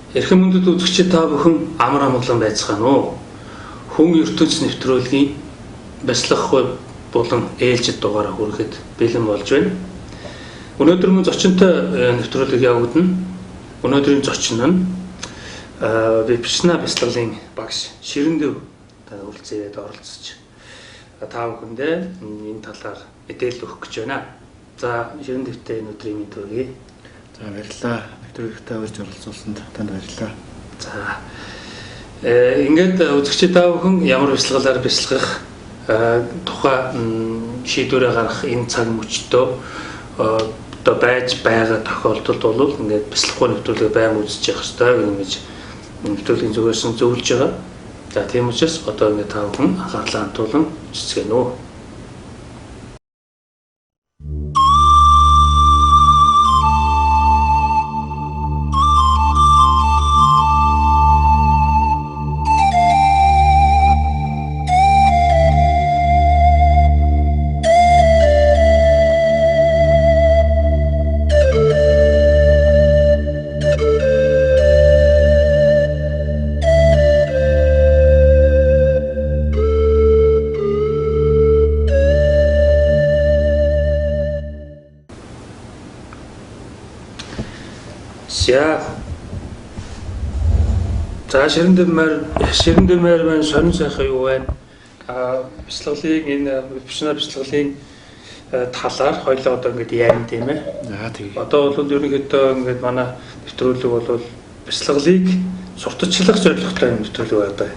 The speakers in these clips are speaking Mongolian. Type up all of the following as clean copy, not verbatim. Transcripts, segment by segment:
Эрхэм мөндөд үзэгчид та бүхэн амар амгалан байцгаана уу? Хүн ертөнц нэвтрүүлгийн бяцлах болон ээлжид дугаараа хүрэхэд бэлэн болж байна. Өнөөдөр мөн зочинтой нэвтрүүлэг явагдана. Өнөөдрийн зочин нь Випашна бяцлаглалын багш Ширэндэв уулзаад оролцож та бүхэндээ энэ талаар мэдээлэл өгөх гэж байна. За Ширэндэвтэй энэ өдрийн мэнд хүргэе. За баярлалаа. Нэвтрүүлэгтээ урьж оролцуулсанд танд баярлалаа. За ингээд үзэгчид та бүхэн ямар бяцлаглаар бяцлах тухай шийдвэрээ гаргах энэ цаг мөчтөө одоо байж байгаа тохиолдолд бол ингээд бяцлахгүй нэвтрүүлэг байнга үзэж явах хэрэгтэй гэж нэвтрүүлгийн зүгээс нь зөвлөж байгаа. За тийм учраас одоо ингээд та бүхэн анхаарлаа хандуулан үзцгээнэ. За Ширэндэв мэр маань сонин сайхан юу байна? Бяцлаглалын энэ Випашна бяцлаглалын талаар хоёлоо одоо ингээд ярина тийм ээ. За тийм. Одоо бол ерөнхийдөө ингээд манай нэвтрүүлэг бол бяцлаглалыг сурталчлах зорилготой нэвтрүүлэг байдаг.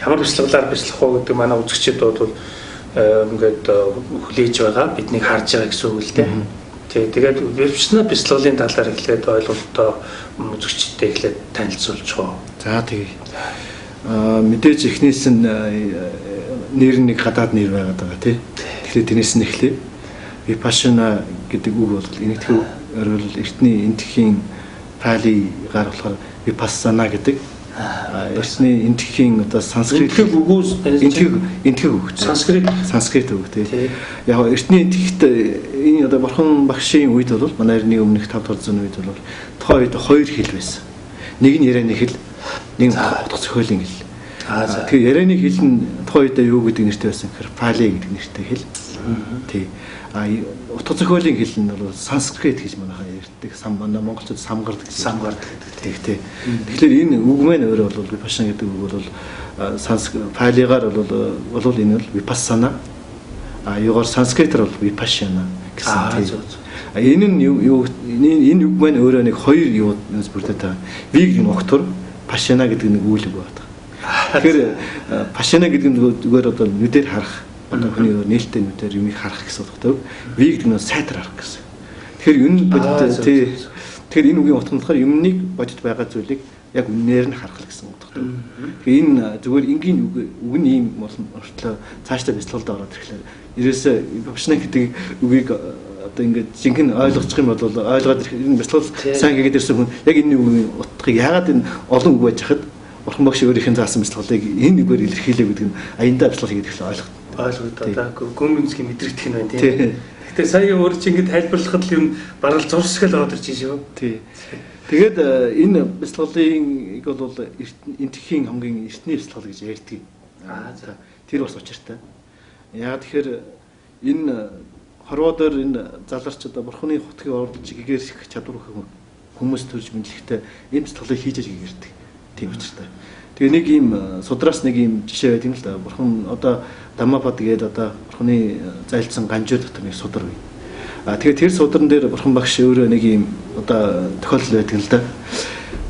Ямар бяцлаглаар бяцлах вэ гэдэг манай үзэгчид бол ингээд хүлээж байгаа. Биднийг харж байгаа гэсэн үг л дээ. Тэгээд Випашна бяцлаглалын талаар эхлээд ойлголтоо үзэгчдтэй эхлээд танилцуулж байгаа. За тэгээ. Мэдээж эхнээс нь нэр нэг гадаад нэр байгаад байгаа тий. Тэгэхээр тэрнээс нь эхлэе. Випашна гэдэг үг бол энэтхэг орвол эртний энтхийн палигаар болохоор Випассана гэдэг. Эртний энтхийн одоо санскрит үгээс энтхэг үг. Санскрит үг тий. Яг эртний энтхэгт энэ одоо бурхан багшийн үед бол манай эртний өмнөх 5 дугаар зууны үед бол тухайн үед хоёр хэл байсан. Нэг нь ярианы хэл, нэг нь утга зохиолын хэл. Тэгэхээр ярианы хэл нь тухайн үед юу гэдэг нэртэй байсан гэхээр пали гэдэг нэртэй хэл. Тий. Утга зохиолын хэл нь бол санскрит гэж манайхаа ярьдаг. Манай монголчууд самгардаг гэдэг тий. Тэгэхээр энэ үг маань өөрөө бол Випашна гэдэг үг бол палигаар бол энэ бол Випассана. Юугаар санскритээр бол Випашна гэсэн тий. Энэ нь энэ үг маань өөрөө нэг хоёр юунаас бүрдээд байгаа. Ви гэдэг нь октор, Пашна гэдэг нэг үйлэг байдаг. Тэгэхээр Пашна гэдэг нь зүгээр одоо нүдээр харах, одоо хүний нээлттэй нүдээр юмыг харах гэсэн утгатай. Ви гэдэг нь сайтар харах гэсэн. Тэгэхээр энэ бодит тий. Тэгэхээр энэ үгийн утга нь болохоор юмныг бодит байгаа зүйлийг яг үнээр нь харах гэсэн утгатай. Тэгэхээр энэ зүгээр энгийн үг нь ийм болон ортлоо цаашдаа бяцлагалд ороод ирэхлээр ерөөсөө Випашна гэдэг үгийг одоо ингээд жинхэнэ ойлгочих юм бол ойлгоод энэ бяцлал сайн хийгээд ирсэн хүн яг энэ үгийн утгыг яагаад энэ олон үг байж хахад бурхан багш өөрийнх нь заасан бяцлаглыг энэ үгээр илэрхийлээ гэдэг нь аяндаа бяцлал хийгээд ирэхлээр ойлгогдоо. Гүнмэнцгийн мэдрэгдэх нь байна тийм. Гэтэ сая өөр чи ингээд тайлбарлахад л юм барал зурсгал ороод ирж шүү. Тий. Тэгээд энэ бяцлаглыг бол энтхийн хамгийн эртний бяцлал гэж ярьдаг. За тэр бас учиртай. Яа тэгэхээр энэ хорвоодоор энэ заларч одоо бурханы хотгийг орлож гэгэрсэх чадвар хүмүүс төрж мэдлэхтэй энэ бяцлаглыг хийж аж гэгэрдэг. Тийм учиртай. Тэгээ нэг ийм судраас нэг ийм жишээ байт юм л да. Бурхан одоо Даммапад гээд одоо бурханы зайлцсан ганжуу дотор нэг судар бий. Тэгээ тэр судран дээр бурхан багш өөрөө нэг ийм одоо тохиолдол байдаг л да.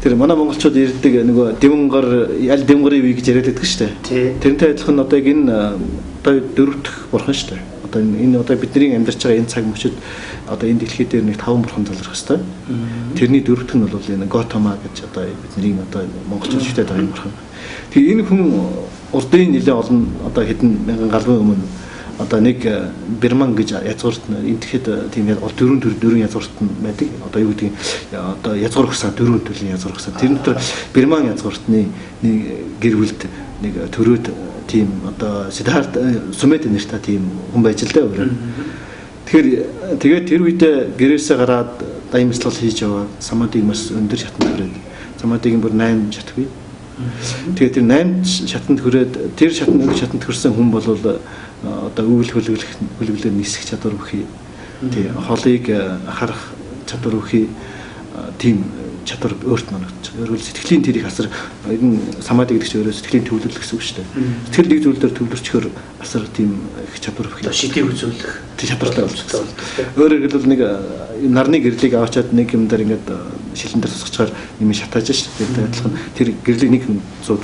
Тэр манай монголчууд ирдэг нөгөө дэвнгар аль дэвнгарын үе гэж яриад байдаг шүү дээ. Тэрнтэй адилхан одоо яг энэ одоо дөрөвдөх бурхан шүү дээ. Одоо энэ одоо бидний амьдарч байгаа энэ цаг мөчид одоо энэ дэлхий дээр нэг 5 бурхан залрах хэвээр. Тэрний дөрөвдөх нь бол энэ Готама гэж одоо бидний одоо монголчууд шигтэй байгаа юм бурхан. Тэгээ энэ хүн урдын нэлээ олон одоо хэдэн мянган галвын өмнө одоо нэг Бирман гэж язгуурт энтэхэд тийм дөрвөн язгуурт байдаг. Одоо юу гэдэг одоо язгуур өгсөн дөрвөн төрлийн язгуур өгсөн. Тэр дотор Бирман язгууртны нэг гэр бүлд нэг төрөөд тийм одоо Сидхарт Сумет нэртэй тийм хүн байж л дээ өөрөө. Тэгээд тэр үедээ гэрээсээ гараад дайм бяцлал хийж яваа самадыг бас өндөр шатанд хүрээд самадыг бүр 8 шат бий. Тэгээд тэр 8 шатанд хүрээд тэр өндөр шатанд хүрсэн хүн бол одоо өвөл хөлөглөлөөр нисэх чадвар бүхий. Тий холыг харах чадвар бүхий тийм чадвар өөрт манагдчих. Өөрөөр сэтгэлийн тэрийг асар энэ самади гэдэг чинь өөрөө сэтгэлийн төвлөрөл гэсэн үг шүү дээ. Сэтгэл нэг зүйлээр төвлөрчихөөр асар тийм их чадвар өгөх. Шидийг үзүүлэх чадвартай болчихсон. Өөрөөр хэлбэл нэг нарны гэрлийг аваачаад нэг юм дээр ингээд шилэн дээр тусгачаар юм шатааж шүү дээ. Адилхан тэр гэрлийг нэг 100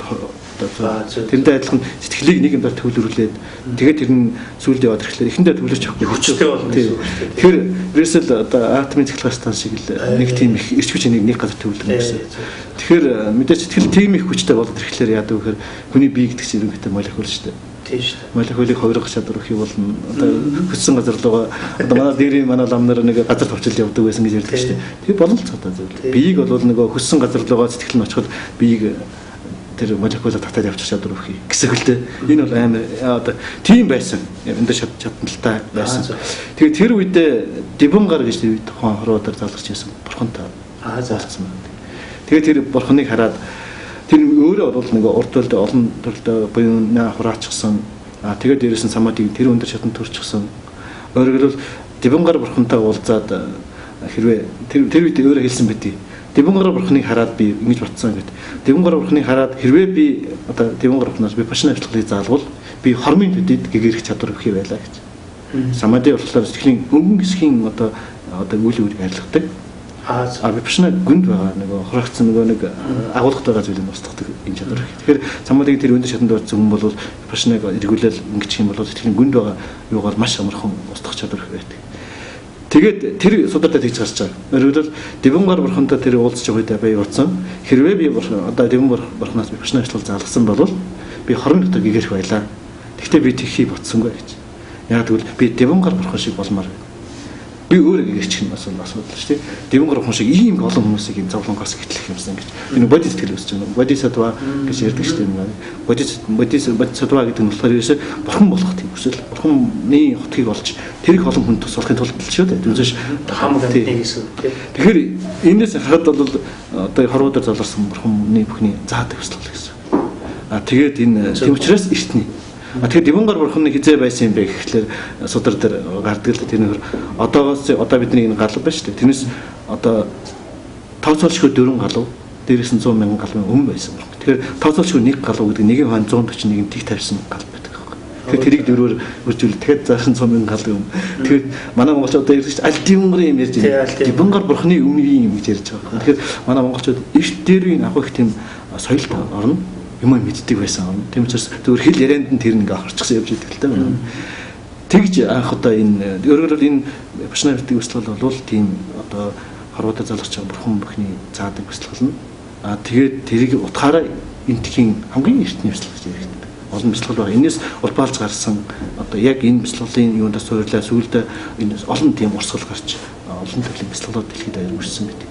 тэрнтэй адилхан сэтгэлийг нэг юм дээр төвлөрүүлээд тэгээд тэр нь сүлд яваад ирэхлээр эхэндээ төвлөрч авахгүй хүчтэй болно гэсэн үг шүү дээ. Тэгэхээр ерөөсөл одоо атомын цэглэх стан шиг л нэг тийм их эрч хүч нэг газар төвлөрнө гэсэн. Тэгэхээр мэдээж сэтгэл тийм их хүчтэй болоод ирэхлээр яадаг вэ гэхээр хүний бие гэдэг чинь ерөнхийдөө молекул шүү дээ. Тийм шүү дээ. Молекулыг хувиргах чадвар өгөх болно. Одоо хөссөн газар руугаа одоо манай дээрийн манай лам нар нэг газар товчл явдаг байсан гэж ярьдаг шүү дээ. Тэр боломжтой зүйл. Биеийг бол нөгөө хөссөн газар руугаа сэтгэл нь очиход биеийг тэр молекулаар татаад явчих чадвар өгөх гэсэн хөлтэй. Энэ бол амар одоо тийм байсан. Өндөр чадналтай байсан. Тэгээд тэр үедээ Дибунгар гэж тэр үед тухайн хорвоодор залгарч байсан. Бурхантай заалцсан байна. Тэгээд тэр бурханыг хараад тэр өөрөө бол нэг урд төлдө олон төрлөө буюуна хураачсан. Тэгээд дээрээс нь самадыг тэр өндөр шатанд төрчихсөн. Өөрөөр хэлбэл Дибунгар бурхантай уулзаад хэрвээ тэр үед өөрөө хэлсэн байдгийг Дибунгар бурхныг хараад би ингэж бодсон гэдэг. Дибунгар бурхныг хараад хэрвээ би одоо Дибунгар бурхнаас би пашна ажиллахыг заалвал би хормын төдийд гэгэрэх чадвар өгөх байлаа гэж. Самади болохоор сэтгэлийн өнгөн хэсгийн одоо үйл үүрийг арилгадаг. Би пашна гүнд байгаа нөгөө хураагцсан нөгөө нэг агуулгад байгаа зүйлийг устгадаг энэ чадвар. Тэгэхээр самадиг тэр өндөр шатанд байсан хүн бол пашнаг эргүүлэл ингэж юм бол сэтгэлийн гүнд байгаа юугаар маш амархан устгах чадвар байдаг. Тэгээд тэр судартай тэгж гарч байгаа. Өөрөөр Дибунгар бурхантай тэр уулзч байхдаа би бодсон. Хэрвээ би одоо Дибунгар бурханаас би пашна ажиллах заалгасан бол би хорон дотор гэгэрх байлаа. Гэхдээ би тэгхийг бодсонгүй гэж. Яг тэгвэл би Дибунгар бурхан шиг болмоор байна. Би өөрөө гэгэрчих нь бас асуудал шүү дээ. Дибунгар бурхан шиг ийм олон хүмүүсийг энэ зовлонгоос гэтлэх юмсан гэж. Энэ бодис сэтгэл өсч байгаа. Бодисатва гэж ярьдаг шүү дээ. Бодисатва гэдэг нь болохоор ерөөсө бурхан болох тийм хүсэл. Бурханы хотгийг олж тэрийг олон хүнд тусалахын тулд шүү дээ. Түнзэж хамаг амтны гэсэн. Тэгэхээр энэс харахад бол одоо хорвоодор заларсан бурханы бүхний заадаг хүсэл гэсэн. Тэгээд энэ тийм учраас эртний. Тэгэхээр Дибунгар бурханы хизээ байсан юм бэ гэхлээр судар дээр гардаг л тэр нөр одоо бидний энэ галав байна шүү дээ. Тэрнээс одоо 5 цолшгүй 4 галав дээрээс нь 100 мянган галвын өмнө байсан. Тэгэхээр 5 цолшгүй 1 галав гэдэг нэг хаан 141 тэг тавьсан гал байдаг байхгүй. Тэгэхээр тэрийг дөрөөр үржүүл дахиад заасан 100 мянган галвын өмнө. Тэгэхээр манай монголчууд одоо ярьж аль Дибунгарын юм ярьж байна. Дибунгар бурханы өмнгийн юм гэж ярьж байгаа. Тэгэхээр манай монголчууд эрт дээрийн агуу их тийм соёлд орно. Юм мэддэг байсан. Тийм учраас зөвхөн хэл ярианд нь тэр нэг харчихсан явж идэг л таа. Тэгж анх одоо энэ өөрөөр хэлбэл энэ пашна гэдэг хүсэл бол тийм одоо хорвоодор залгарч байгаа бурхан бүхний заадаг хүсэл болно. Тэгээд тэрийг утгаараа энтхийн хамгийн эртний хүсэл гэж яригддаг. Олон бяцлал байгаа. Энээс улбаалж гарсан одоо яг энэ бяцлалын юундаас суурлаа сүүлдээ энэ олон тийм урсгал гарч олон төрлийн бяцлалууд дэлхийд аяар үрсэн байдаг.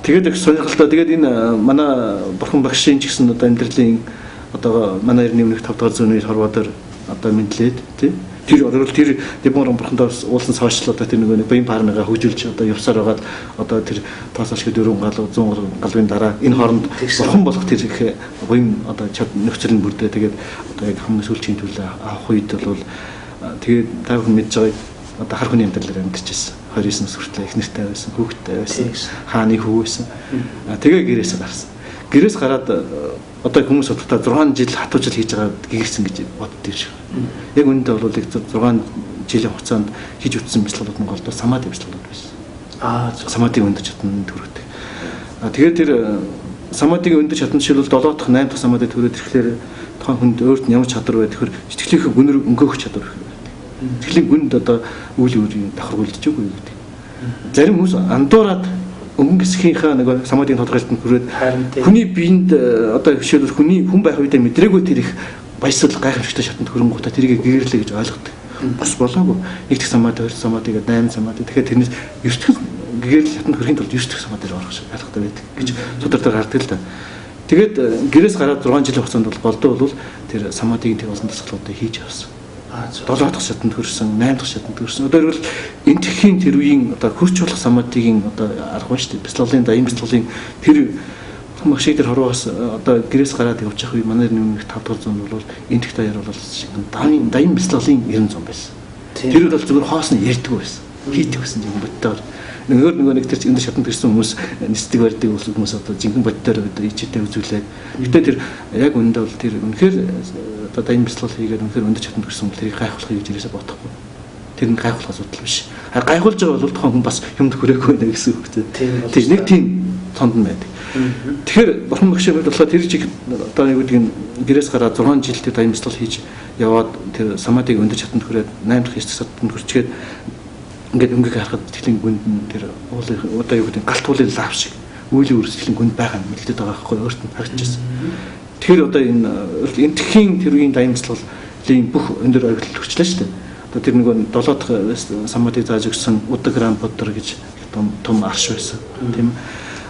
Тэгээд их сонирхолтой. Тэгээд энэ манай бурхан багшийн ч гэсэн одоо амьдралын одоо манай эртний өмнөх 5 дахь зууны хорвоодор одоо мэдлээд тий. Тэр өөрөөр тэр Дибунгар бурхантай уулсан сошиал одоо тэр нэг баян парныгаа хөгжүүлж одоо явсаар байгаад одоо тэр тоосошгүй 4 галуу 100 галвын дараа энэ хооронд бурхан болох тэр их баян одоо нөхцөл нь бүрдээ тэгээд одоо яг хамгийн сүүлчийн төлөө авах үед бол тэгээд та бүхэн мэдж байгааг одоо хар хүний амьдралаар амьдарч ирсэн. 29 нас хүртэл их нэртэй байсан, хүүхэдтэй байсан, хааны хүү байсан. Тэгээ гэрээс гарсан. Гэрээс гараад одоо хүмүүс бодохтой 6 жил хатуу жил хийж байгаа гэгэрсэн гэж боддог шиг. Яг үүндээ бол 6 жилийн хугацаанд хийж үтсэн бяцлагууд Монголд самади бяцлагууд байсан. Самади өндөр чадварны төрөйтэй. Тэгээд тэр самадын өндөр чадамж шилбэл 7 дахь 8 дахь самадыг төрөөд ирэхлээр тухайн хүнд өөрт нь ямар чадвар байдаг гэхээр сэтгэлийнхээ гүнээр өнгөөх чадвар байдаг. Сэтгэлийн гүнд одоо үйл өөрийн давхаргуулж өгөө гэдэг. Зарим хүмүүс андуураад өнгөн гисхийнхаа нэг самадын тодорхойлолтод хүрээд хүний биед одоо жишээлбэл хүний хүн байх үедээ мэдрээгүй тэр их баясгал гайхамшигтай шатанд хөрөнгөтэй тэрийг гэгэрлээ гэж ойлгодог. Бас болоогүй. Нэг дэх самад, хоёр самад, тэгээд 8 самад. Тэгэхээр тэрнээс 9 дэх гэгэрэл шатанд хүрэхин тулд 9 дэх самад дээр орох шиг ойлгохтой байдаг гэж судар дээр гардаг л да. Тэгээд гэрээс гараад 6 жилийн хугацаанд бол голдоо бол тэр самадын тэр олон дасгалуудыг хийж явсан. 7 дахь шатанд хүрсэн, 8 дахь шатанд хүрсэн. Одоо бол энэ тхийн тэр үеийн одоо хөрч болох самадын одоо арга байна шүү дээ. Бяцлаглалын дайм бяцлаглалын тэр машин дээр хорвоос одоо гэрээс гараад явж явах үе манай нэг 5 дахь зам бол энэ тэх даяар бол дайм бяцлаглалын 90 зам байсан. Тэр бол зөвхөн хоосны ярьдгүй байсан. Хийдэг байсан юм бодтоор. Нөгөө нэг тэр энэ шатанд ирсэн хүмүүс нисдэг барьдаг хүмүүс одоо жинхэнэ бодтоор одоо ичээтэй үзүүлээд. Гэтэ тэр яг үүндээ бол тэр үнэхээр одоо дайм бяцлал хийгээд үнэхээр өндөр шатанд ирсэн хүмүүс тэрийг гайхуулахыг гэж ерөөсө бодохгүй. Тэр нь гайхуулах асуудал биш. Харин гайхуулж байгаа бол тухайн хүн бас юмд хүрээгүй байна гэсэн үг тийм. Тэр нэг тийм тонд нь байдаг. Тэгэхээр бурхан багшийн хувьд болохоор тэр чиг одоо юу гэдэг нь гэрээс гараад 6 жил тэр дайм бяцлал хийж яваад тэр самадыг өндөр шатанд хүрээд 8 дахь 9 дахь шатанд хүрчгээд ингээд өнгөг харахад сэтгэлийн гүнд нь тэр одоо юу гэдэг галт уулын лав шиг үеийн үрсэлийн гүнд байгаа юм хэлдэг байгаа байхгүй өөрт нь харагдчихсан. Тэгэхээр одоо энэ тхийн тэр үеийн дайм бяцлаглалын бүх өндөр ойлголт төрчлээ шүү дээ. Одоо тэр нэг 7 дахь самадыг зааж өгсөн удаграм бодор гэж том арш байсан тийм.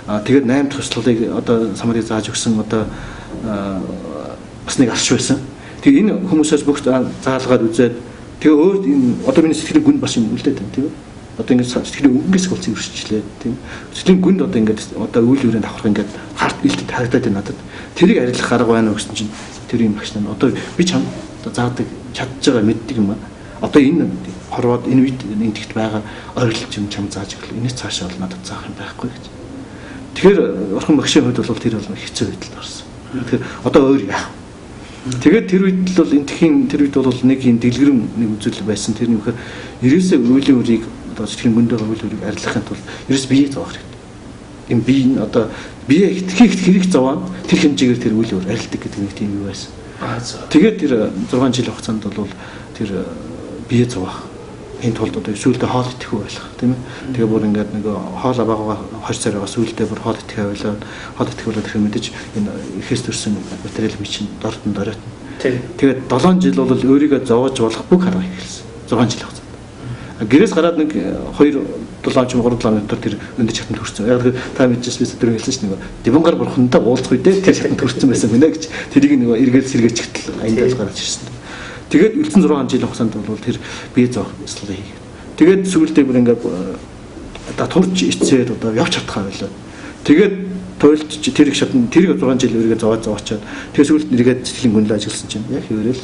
Тэгээд 8 дахь бяцлаглалыг одоо самадыг зааж өгсөн одоо бас нэг арш байсан. Тэгээ энэ хүмүүсээс бүх заалгаад үзээд тэгээ өөр энэ одоо миний сэтгэлийн гүнд бас юм үлдээд байна тийм. Одоо ингээд сэтгэлийн өнгөөс болсон өршөжлээ тийм. Сэтгэлийн гүнд одоо ингээд одоо үйл бүрийн давхарх ингээд харт илтэд харагдаад байна надад. Тэрийг арилгах арга байна уу гэсэн чинь тэр юм багш нар одоо би чам одоо заадаг чадж байгаа мэддэг юм аа. Одоо энэ хорвоод энэ үед энэ тэгт байгаа ойрлолт юм чам зааж өглөө. Энэс цаашаа бол надад заах юм байхгүй гэж. Тэгэхээр орхон багшийн хувьд бол тэр бол хэцүү байдалд орсон. Тэгэхээр одоо өөр яах вэ? Тэгээд тэр үед л бол энэ тхийн тэр үед бол нэг юм дэлгэрэн нэг үзэл байсан. Тэр нь вэхээр ерөөсөө үеийн үрийг одоо сэтгэлийн гүндээ үеийн үрийг арилгахын тулд ерөөс бие зовох хэрэгтэй. Энэ бие нь одоо бие хэрэг зовоод тэр хэмжээгээр тэр үеийн үр арилдаг гэдэг нэг тийм юу байсан. Тэгээд тэр 6 жилийн хугацаанд бол тэр бие зовох энэ тулд одоо сүүлдээ хоол идэхгүй байх тийм ээ. Тэгээ бүр ингээд нэг хоол абаагаа 20 царайгаа сүүлдээ бүр хоол идэхгүй байлаа. Хоол идэхгүй болоод тэр мэдээж энэ ихэс төрсэн материал бичин дордон дороот. Тэгээд 7 жил бол өөрийгөө зовоож болох бүх арга хийлсэн. 6 жилийн хугацаанд. Гэрээс гараад нэг 2 7 ч 3 км тэр өндөр чатанд хүрсэн. Яг та мэдчихсэн би өдөр хэлсэн чинь нэг дивангар бурхантай уулзах үедээ тэр чатанд хүрсэн байсан байна гэж тэрийг нэг эргээл сэргээж ихтэл аяндаа гарч ирсэн. Тэгээд үлдсэн 6 жилийн хугацаанд бол тэр бие зовх бяцлал хийгээд. Тэгээд сүүлдээ бүр ингээд одоо турж ицээд одоо явж чадхаа байлаа. Тэгээд тойлж тэр их шатнд тэр 6 жил өөрийгөө зовоочоод тэгээд сүүлд нэгээд сэтгэлийн гүнлээ ажилласан чинь яг хэвээрэл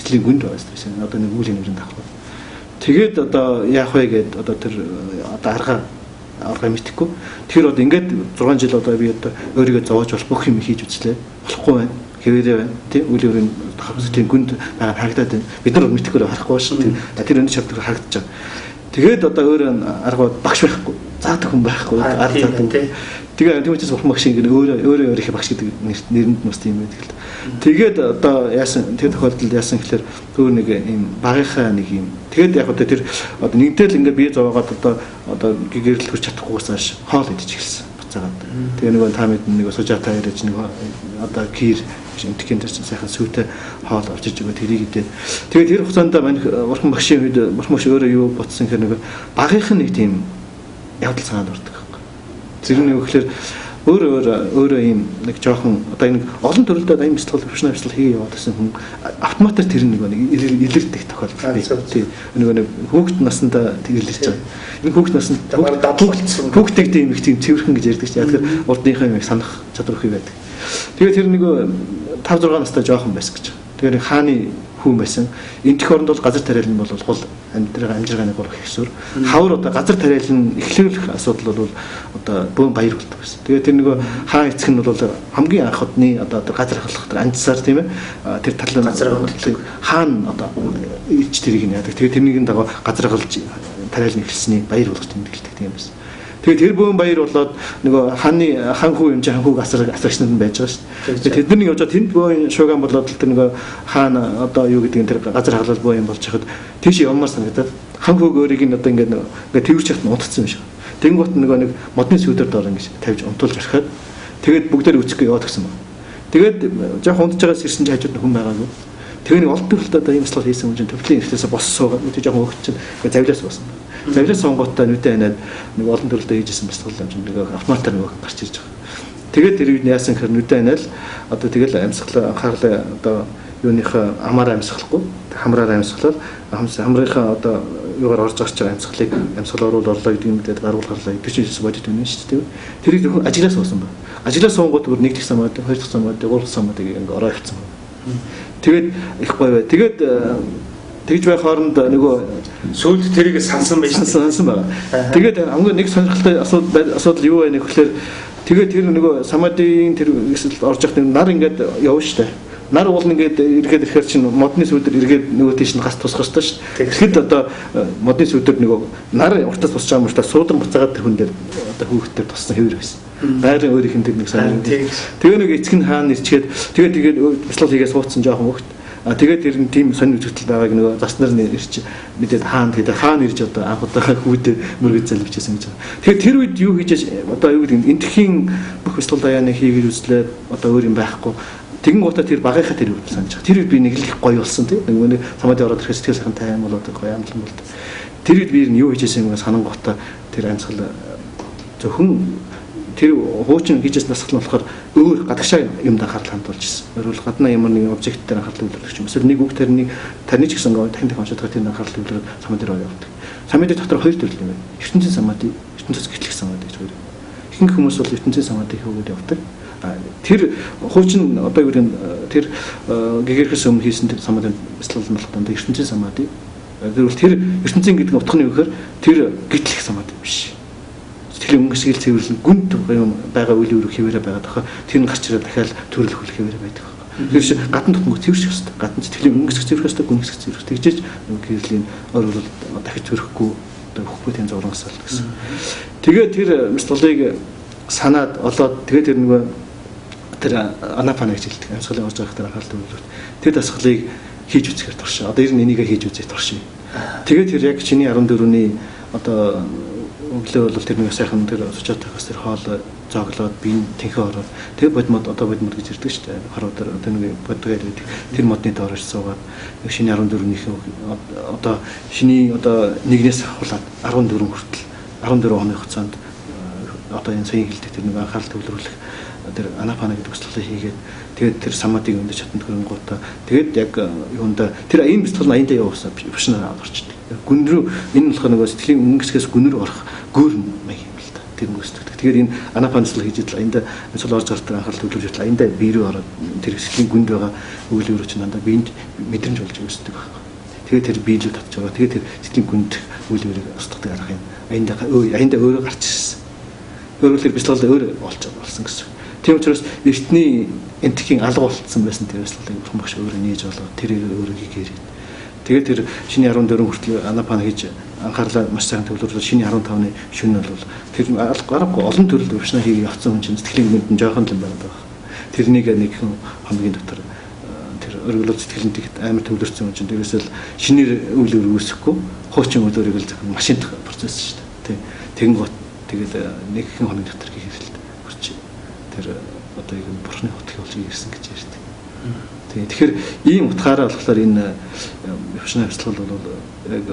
сэтгэлийн гүнд байгаа гэсэн. Одоо нэг үеийн нэмрэн давхар. Тэгээд одоо яах вэ гээд одоо тэр одоо арга мэдхгүй. Тэр одоо ингээд 6 жил одоо би одоо өөрийгөө зовоож болох бүх юм хийж үзлээ. Болохгүй байна. Хэвээрээ байна. Тийм үйл өөрийн сэтгэлийн гүнд байгаа харагдаад байна. Бид нар мэдхгүй харахгүй шин. Тэр өндөр шавтар харагдаж байгаа. Тэгээд одоо өөр арга багш байхгүй. Заадаг хүн байхгүй. Арга заадаг. Тэгээ тийм учраас бурхан багш ингэ өөрөө их багш гэдэг нэрэнд бас тийм байдаг л. Тэгээд одоо яасан тэр тохиолдолд яасан гэхээр өөр нэг юм багийнхаа нэг юм. Тэгээд яг одоо тэр одоо нэгдэл ингээ бие зовоогоод одоо гэгэрэл хүрч чадахгүйгээс хойш хоол идэж эхэлсэн. Буцаагаад. Тэгээ нэг та мэд нэг сужаата ярьж нэг одоо кир эмтгэн дээр чинь сайхан сүйтэй хоол олж иж өгөө тэрийг идээд. Тэгээд тэр хугацаанд мань бурхан багшийн үед бурхан багш өөрөө юу бодсон гэхээр нэг багийнх нь нэг тийм явдал санаанд ордог. Тэр нь юу гэхээр өөрөө ийм нэг жоохон одоо энэ олон төрөлтэй дайм бяцлал профессионал бяцлал хийгээ яваад гэсэн хүн автоматар тэр нэг илэрдэх тохиолдол. Тийм нэг хүүхэд наснда тэгэлж байгаа. Энэ хүүхэд наснд хүүхдтэй тийм их тийм цэвэрхэн гэж ярьдаг чинь. Яг тэр урдынхаа юм санах чадвар хий байдаг. Тэгээд тэр нэг 5 6 настай жоохон байсан гэж. Тэгэхээр хааны хүн байсан. Энэ төх оронд бол газар тариалан бол гол амжиргааны гол хэсвэр. Хавар одоо газар тариалан эхлүүлэх асуудал бол одоо бөөн баяр болдог байсан. Тэгээд тэр нөгөө хаан эцэг нь бол хамгийн анх удны одоо газар халах тэр анцсаар тийм ээ тэр талын хаан одоо ич тэрийг нь яадаг. Тэгээд тэрнийг дагуу газар халж тариалан эхэлсний баяр болгож тэмдэглэдэг тийм байсан. Тэгээд тэр бөөн баяр болоод нөгөө хан хүү юм чи хан хүүг асрагчнууд нь байж байгаа шүү дээ. Тэгээд тэдний явж байгаа тэнд бөөн шууган болоод тэр нөгөө хаана одоо юу гэдэг нь тэр газар хаглал бөөн юм болж хахад тийш явмаар санагдаад хан хүүг өөрийг нь одоо ингээд тэрвэрч хат унтцсан юм шиг. Тэнгуут нөгөө нэг модны сүдэр доор ингэж тавьж унтуулж орхиод тэгээд бүгдээр үцэхгүй яваад гисэн байна. Тэгээд яг унтж байгаас ирсэн чи хажууд хүн байгаагүй. Тэгээд нэг олон төрөлт одоо ийм слот хийсэн юм чинь төвлийн ихлээсээ боссоо үгүй жоохон хөөгч чинь завлаас боссон. Завлаас сонгооттой нүдэ ханаад нэг олон төрөлтөө хийжсэн бас тул юм чинь нэг автоматар нэг гарч ирж байгаа. Тэгээд тэр үед яасан гэхээр нүдэ ханаал одоо тэгэл амьсгалаа анхаарлаа одоо юуныхаа амаараа амьсгалахгүй хамраараа амьсгалаад хамрынхаа одоо юугаар орж гарч байгаа амьсгал оруулаад орлоо гэдэг юм дээр гаруул гарлаа. Тэр чинь бодит үнэн шүү дээ. Тэрийг ажиглаас суусан ба. Ажиглаас суунгууд бүр нэг дэх самаад, хоёр дахь самаад, гурав дахь самаад ингэ ороо явцсан. Тэгээд их гоё бай. Тэгээд тэгж байх хооронд нөгөө сүүлд тэрийг сансан байгаа. Тэгээд хамгийн нэг сонирхолтой асуудал юу вэ гэхээр тэгээд тэр нөгөө самадын тэр орж явах нар ингээд явна шүү дээ. Нар уул ингээд ирэхэд ирэхээр чинь модны сүдэр эргээд нөгөө тийш нь гас тусах хэрэгтэй шүү дээ. Тэгэхэд одоо модны сүдэр нөгөө нар уртас тусч байгаа мөртөө суудан буцаагаад тэр хүн дээр одоо хүүхдтэй туссан хэвэр байсан. Байрын өөрийнх нь техник сайн. Тэгээ нэг эцэг нь хаана ирчгээд тэгээд бяцлал хийгээ суудсан жоохон хөвгт. Тэгээд тэр нь тийм сонир үзэгдэл байгааг нөгөө заснаар нэрч мэдээд хаана тэгээд хаана ирж одоо анх удаа хүүдээ мөргөж залбижсэн гэж байна. Тэгээд тэр үед юу хийж одоо юу гэдэг энтхийн бүх бяцлал даяаны хийгээд үзлээ одоо өөр юм байхгүй. Тэгэн гутаа тэр багийнхаа тэр үйл санаж байгаа. Тэр үед би нэг л их гоё болсон тийм. Нэг самадын ороод ирэхэд сэтгэл сайхан тайм болоод гоё амтлан болд. Тэр үед би юу хийжсэн юм санан гутаа тэр амьсгал зөвхөн тэр хуучин хийжсэн насгал нь болохоор өөр гадагшаа юмд анхаарал хандуулж ирсэн. Өөрөөр гаднаа ямар нэгэн обжект дээр анхаарал төвлөрөх юм. Эсвэл нэг үг тарны ч гэсэн танд хамшаад тэр анхаарал төвлөрөд самад дээр явдаг. Самадын дотор хоёр төрөл юм байна. ертөнцийн самадын, ертөнцөөс гэтлэх самадын гэж хоёр. Ихэнх хүмүүс бол ертөнцийн самадыг хөвгөд явдаг. Тэр хуучин одоо юу гэдэг тэр гэгэрхэс өмнө хийсэн тэр самадын бяцлал болох дандаа ертөнцийн самадын. Тэр ертөнцийн гэдэг нь утганы үгээр тэр гэтлэх самад биш. Сэтгэлийн өнгөсгөл цэвэрлэн гүн байгаа үйл үүрэг хэвээрээ байгаа тохоо тэр нь гарч ирээд дахиад төрөл хөл хэвээрээ байдаг. Тэр шиг гадна тутмаг цэвэрч хэвээр. Гадна сэтгэлийн өнгөсгөл цэвэрх хэвээр, гүн хэсэг цэвэрх. Тэгжээж гэрлийн ойрол дахиж төрөхгүй одоо хөхгүй тийм зургасаал гэсэн. Тэгээд тэр бяцлалыг санаад олоод тэгээд тэр нөгөө тэр анапана гэж хэлдэг. Амьсгалын орж байгаа хэрэг анхаарал төвлөрөлт. Тэр дасгалыг хийж үзэхээр туршаа. Одоо ер нь энийг хийж үзээ туршаа. Тэгээд тэр яг чиний 14-ний одоо өглөө бол тэр нэг сайхан тэр сочоотойгоос тэр хоол зоглоод би тэнхээ ороод тэр бодмод одоо бодмод гэж ирдэг шүү дээ. Харуу тэр одоо нэг бодгээд байдаг. Тэр модны доорож суугаад шиний 14-ийнхээ одоо шиний одоо нэгнээс ахуулаад 14 хүртэл 14 хоногийн хугацаанд одоо энэ сая хэлдэг тэр нэг анхаарал төвлөрүүлэх тэр анапана гэдэг бяцлалыг хийгээд тэгээд тэр самадыг өндө чатанд хөрөнгөутаа тэгээд яг юунда тэр энэ бяцлал нь аяндаа явуулсан бишнээр орчдөг. Гүн рүү энэ болох нөгөө сэтгэлийн өнгөсгөөс гүн рүү орох гүүр маяг юм л та. Тэр өнгөсдөг. Тэгээд энэ анапанцлал хийж идэл аяндаа бяцлал орж гардаг анхаарал төвлөрж идэл аяндаа бие рүү ороод тэр сэтгэлийн гүнд байгаа үйл өөрөөр чинь дандаа биед мэдрэмж болж өсдөг байхгүй. Тэгээд тэр бие рүү татж байгаа. Тэгээд тэр сэтгэлийн гүнд үйл өөрөөр устгадаг арга юм. Аяндаа өөрөө гарч ирсэн. Өөрөөр бяцлал өөр болсон гэсэн. Тийм учраас эртний энтхийн алга болцсон байсан тэр бяцлалыг бурхан багш өөрөө нээж болоод тэрээр өөрөө хийгээд. Тэгээд тэр шиний 14 хүртэл анапана хийж анхаарлаа маш сайхан төвлөрүүлж шиний 15-ны шөнө бол тэр гарахгүй олон төрөл бишнаа хийгээ явцсан хүн чинь сэтгэлийн гүнд нь жоохон л байгаад байгаа. Тэрнийг нэг хоногийн дотор тэр өргөлөж сэтгэлэн тэгт амар төвлөрсөн хүн чинь тэрээсэл шинээр үйл үүсэхгүй хуучин үйл өөрийг л захин машин процесс шүү дээ. Тэгэн гот тэгээд нэг хэн хоногийн дотор хийхэлт тэр одоо яг бурхны утгыг болж ирсэн гэж ярьдаг. Тэгэхээр ийм утгаараа болохоор энэ явшны бяцлал бол яг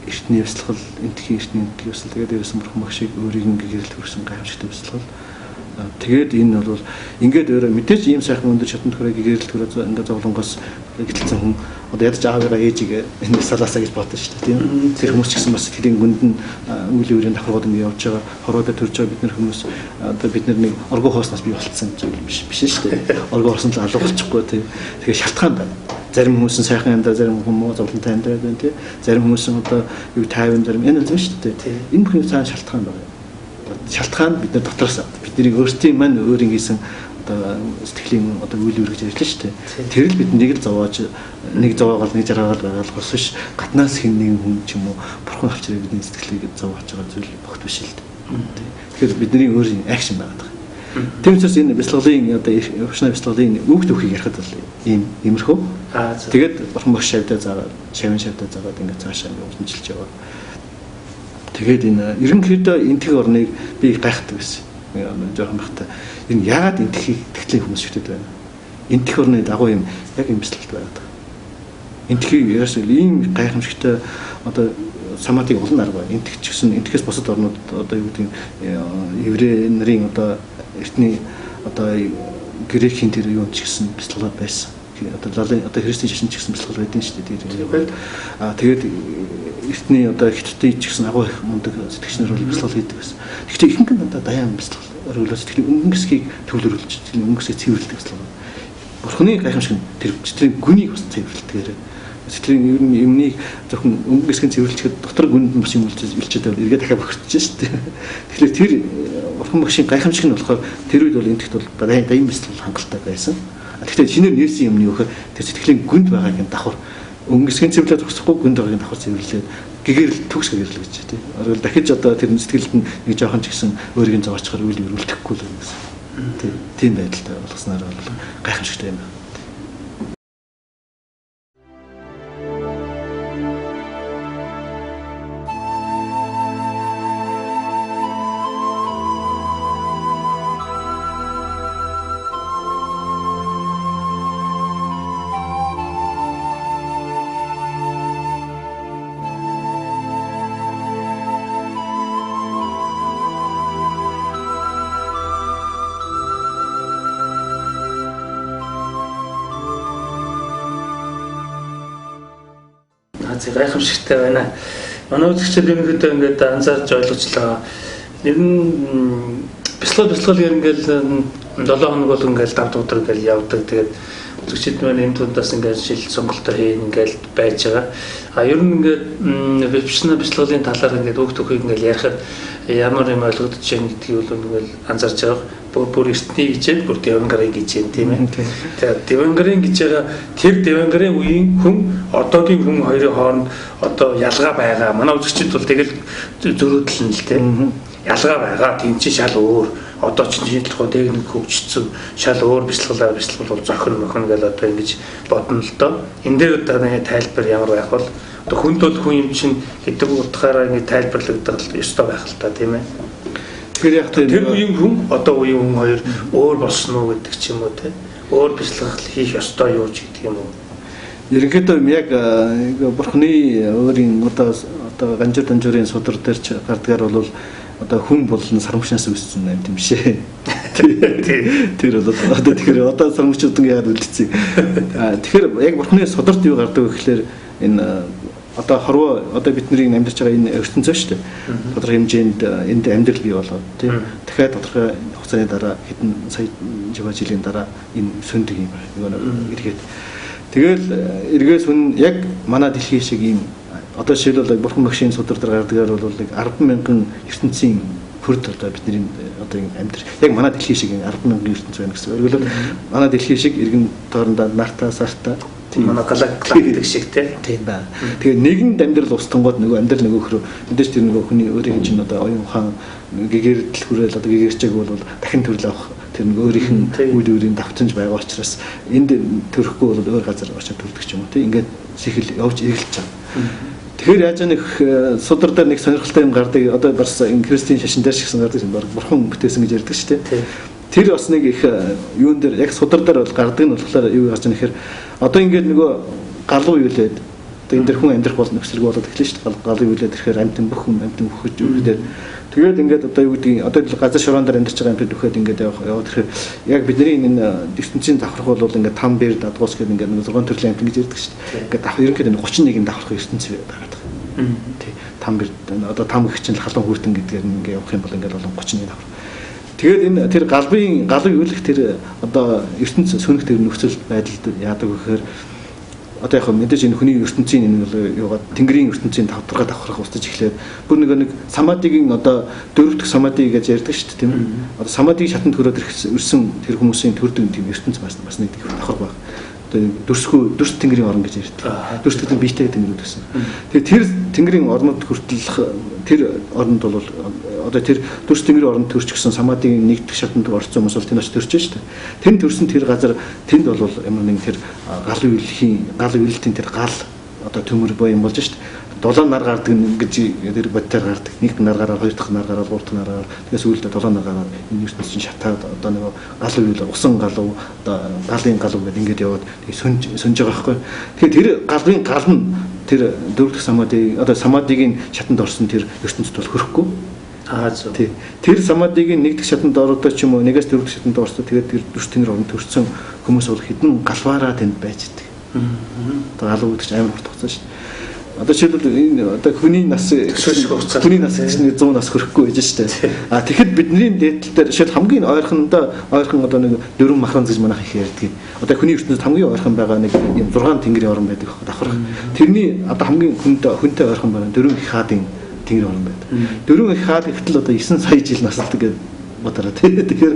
эртний бяцлал, энтхийн эртний бяцлал тэгээд дээрээс бурхан багшийг өөрийг гэрэл төрсөн гайхамшигтай бяцлал. Тэгээд энэ бол ингээд өөрөө мэдээж ийм сайхан өндөр шатанд хүрээ гэрэл төрөө ингээд зовлонгоос гэлцсэн хүн одоо ядаж аавыгаа ээжигээ энэ салаасаа гэж бодсон шүү дээ тийм. Тэр хүмүүс ч гэсэн бас сэтгэлийн гүнд нь үйл өөрийн давхаргууд ингээд явж байгаа хорвоодоо төрж байгаа бид нар хүмүүс одоо бид нар нэг оргоо хоосноос бий болцсон зүйл биш шүү дээ. Оргоо орсон л алга болчихгүй тийм. Тэгээ шалтгаан байна. Зарим хүмүүс нь сайхан янда, зарим хүмүүс зовлонтой янда байна тийм. Зарим хүмүүс нь одоо юу тайван зарим энэ зүйл шүү дээ. Энэ бүхэн цаана шалтгаан байна. Шалтгаан бид нар дотроос бидний өөрсдийн маань өөрийн хийсэн одоо сэтгэлийн одоо үйл үүрэг гэж ярьлаа шүү дээ. Тэр л бид нэг л зовоож нэг зовоогоол нэг жаргаагаар байгаа биш гаднаас хэн нэгэн хүн ч юм уу бурхан авчираа бидний сэтгэлийг зовоож байгаа зүйл богт биш л дээ. Тэгэхээр бидний өөрийн акшн байгаа. Тийм учраас энэ бяцлаглалын одоо өвчнөө бяцлаглалын үг төвхийг ярихад бол иймэрхүү. Тэгээд бурхан багш шавьдаа заагаад ингээд цаашаа ингээд үнжилж яваа. Тэгээд энэ ерөнхийдөө энтэг орныг би гайхдаг байсан. Жохон бахта энэ яагаад энтэхийг тэгтлийн хүмүүс шүтээд байна. Энтэх орны дагуу юм яг юм бяцлагт байдаг. Энтэхийг ерөөсөө ийм гайхамшигтай одоо саматыг олон арга байна. Энтэх ч гэсэн энтэхээс бусад орнууд одоо юу гэдэг еврей нарын одоо эртний одоо грекийн тэр юу ч гэсэн бяцлал байсан. Одоо христийн шашин ч гэсэн бяцлал байдсан шүү дээ. Тэгээд эртний одоо хятадын ч гэсэн агуу их мундаг сэтгэгчнэр бол бяцлал хийдэг байсан. Гэхдээ ихэнх нь одоо даяан бяцлал өргөлөөс тэгэхээр өнгөсгийг төвлөрүүлж өнгөсгийг цэвэрлдэг бяцлал. Бурхны гайхамшиг нь тэр читрийн гүнийг бас цэвэрлдэг. Сэтгэлийн ер нь юмнийг зөвхөн өнгөсгийн цэвэрлэхэд дотор гүнд нь бас юм үлчээд байвал эргээ дахиад бохирдож шүү дээ. Тэгэхээр тэр бурхан багшийн гайхамшиг нь болохоор тэр үед бол энтэхт бол даян бяцлал хангалттай байсан. Гэхдээ шинээр нэрсэн юмны өгөхөөр тэр сэтгэлийн гүнд байгаагийн давхар өнгөсгийн цэвэрлээд зогсохгүй гүнд байгаагийн давхар цэвэрлээд гэгэрэл төгс гэгэрэл гэж тий. Орол дахиж одоо тэр сэтгэлд нь нэг жоохон ч гэсэн өөрийн зовоочхоор үйл өрүүлдэхгүй л гэсэн. Тийм байдалтай болгосноор бол гайхамшигтай юм байна. Гайхамшигтай байна. Манай үзэгчид ерөнхийдөө ингээд анзаарч ойлгочлаа. Ер нь бяцлал ингээл 7 хоног бол ингээл давд өдөр ингээл явдаг. Тэгээд үзэгчид маань энэ тундаас ингээл шил сонголтоо хийн ингээл байж байгаа. Ер нь ингээд вебшна бяцлаглалын талаар ингээд үг төхийг ингээл ярихад ямар юм ойлгогдож байна гэдгийг бол ингээл анзаарч байгаа. Бүр эртний гэж бүр Девангарын гэж юм тийм ээ. Тэгээд Девангарын гэж байгаа тэр Девангарын үеийн хүн одоогийн хүн хоёрын хооронд одоо ялгаа байгаа. Манай үзэгчид бол тэгэл зөрөөдлөн л тийм. Ялгаа байгаа. Тийм чи шал өөр. Одоо ч жинхэнэ техник хөгжсөн шал өөр бяцлал бол зохин гэл одоо ингэж бодно л доо. Энд дээр одоо тайлбар ямар байх бол одоо хүнд бол хүн юм чинь хэдэг утгаараа ингэ тайлбарлагддаг ёстой байх л та тийм ээ. Тэр яг тэр үеийн хүн одоо үеийн хүн хоёр өөр болсон уу гэдэг ч юм уу те. Өөр бяцлал хийх ёстой юу ч гэдэг юм уу. Ерөнхийдөө яг бурхны өөрийн одоо ганжуур данжуурын судар дээр ч гардгаар бол одоо хүн болон сармагчнаас үүссэн юм тийм шээ. Тэр бол одоо тэгэхээр одоо сармагчдын яагаад үлдсэн. Тэгэхээр яг бурхны сударт юу гардаг вэ гэхээр энэ одоо хорвоо одоо бидний амьдарч байгаа энэ ертөнцөө шүү дээ. Тодорхой хэмжээнд энд амьдрал бий болоод тийм. Дахиад тодорхой хугацааны дараа хэдэн сая жилийн дараа энэ сөндөг юм байна. Эргээд. Тэгэл эргээс хүн яг манай дэлхий шиг ийм одоо жишээлбэл бурхан багшийн судар дээр гардгаар бол 10,000 ертөнцийн хүрд одоо бидний одоо амьдрал яг манай дэлхий шиг 10,000 ертөнц байна гэсэн. Өөрөөр манай дэлхий шиг иргэн тоорондоо нарта сарта манай галактик шиг тийм байна. Тэгээ нэгэнд амьдрал устангууд нөгөө амьдрал нөгөөхрөө мэдээж тэр нөгөө хүний өөрийн чинь одоо оюун ухаан гэгэрдэл хүрээл одоо гэгэрчээг бол дахин төрөл авах тэр нөгөө өөрийнх нь үйл өөрийн давтамж байгаа учраас энд төрөхгүй бол өөр газар очиж төрдөг ч юм уу тийм ингээд сихэл явж эгэлж байгаа. Тэгэхээр яаж нэг судар дээр нэг сонирхолтой юм гардаг одоо бас энэ христийн шашин дээр шигсэн гардаг юм баг бурхан бүтээсэн гэж ярьдаг шүү дээ. Тэр бас нэг их юун дээр яг судар дээр бол гардаг нь болохоор юу гарч байгаа нэхэр одоо ингээд нөгөө галуу юулээд одоо энэ дэр хүн амьдрах бол нөхцөлгүй болоод эхлэв шүү дээ. Галуу юулээд ирэхээр амтэн бүх хүн амтэн бүхэж үүрдээр тэгээд ингээд одоо юу гэдгийг одоо газар шороон дээр амьдарч байгаа амтэн бүхэд ингээд яваад ирэхээр яг бидний энэ ертөнцийн давхарх бол ингээд там бэр дадгуус гэдэг ингээд 6 төрлийн амтэн гэж ярьдаг шүү дээ. Ингээд давхар ерөнхийдөө 31 давхарх ертөнц байгаад байгаа. Тий. Там бэр одоо там гэх чинь халуун хүртэн гэдгээр ингээд явах юм бол ингээд болон 31 давхар. Тэгээд энэ тэр галуу юулах тэр одоо ертөнц сөнөх тэр нөхцөл байдалд яадаг гэхээр одоо яг мэдээж энэ хүний ертөнцийн энэ бол юугаад тэнгэрийн ертөнцийн тавтаргаа давхрах устж эхлээд бүр нэг самадигийн одоо дөрөвдөх самади гэж ярьдаг шүү дээ тийм ээ. Одоо самадиг шатанд төрөөд ирсэн тэр хүмүүсийн төрдөг тийм ертөнц бас нэг давхар баг. одоо дүрс тэнгэрийн орн гэж ярьдаг. Дүрс тэнгэрийн биетэй тэнгэрүүд гэсэн. Тэгээ тэр тэнгэрийн орнод хүртэл тэр орнд бол одоо тэр дүрс тэнгэрийн орнд төрч гисэн самадын нэгдэх шатанд орцсон хүмүүс бол тэнд очиж төрж шүү дээ. Тэнд төрсөн тэр газар тэнд бол ямар нэг тэр гал үйлэлтийн тэр гал одоо төмөр боо юм болж шүү дээ. 7 нар гардаг гэж тэр бодтоор гардаг. Нэг нар гараад, хоёр дахь нар гараад, гурав дахь нар гараад. Тэгээс үүлдээ 7 нар гараад энэ ертөнц чинь шатаад одоо нэг галуу үйл усан галуу одоо галын галуу гэдэг ингээд яваад тэг сөнж байгаа байхгүй. Тэгэхээр тэр галын гал нь тэр дөрөв дэх самадыг одоо самадигийн шатанд орсон тэр ертөнцид бол хөрөхгүй. Зөв. Тэр самадигийн нэг дэх шатанд ороод ч юм уу нэгээс дөрөв дэх шатанд орсон. Тэгээд тэр дүрс тэнгэр орнд төрсэн хүмүүс бол хэдэн галваараа тэнд байж идэг. Одоо галуу гэдэг чинь амар хурд хугацаа шүү дээ. Одоо жишээлбэл энэ одоо хүний нас гэж 100 нас хүрэхгүй байж штэ. Тэгэхэд бидний дээдэл дээр жишээл хамгийн ойрхон одоо нэг дөрвөн махран гэж манайх их ярьдаг. Одоо хүний ертөнцид хамгийн ойрхон байгаа нэг юм 6 тэнгэрийн орн байдаг давхар. Тэрний одоо хамгийн хүнтэй ойрхон байгаа дөрвөн их хаадын тэнгэрийн орн байдаг. Дөрвөн их хаад ихтэл одоо 9 сая жил насалдаг гэдэг бодороо. Тэгэхээр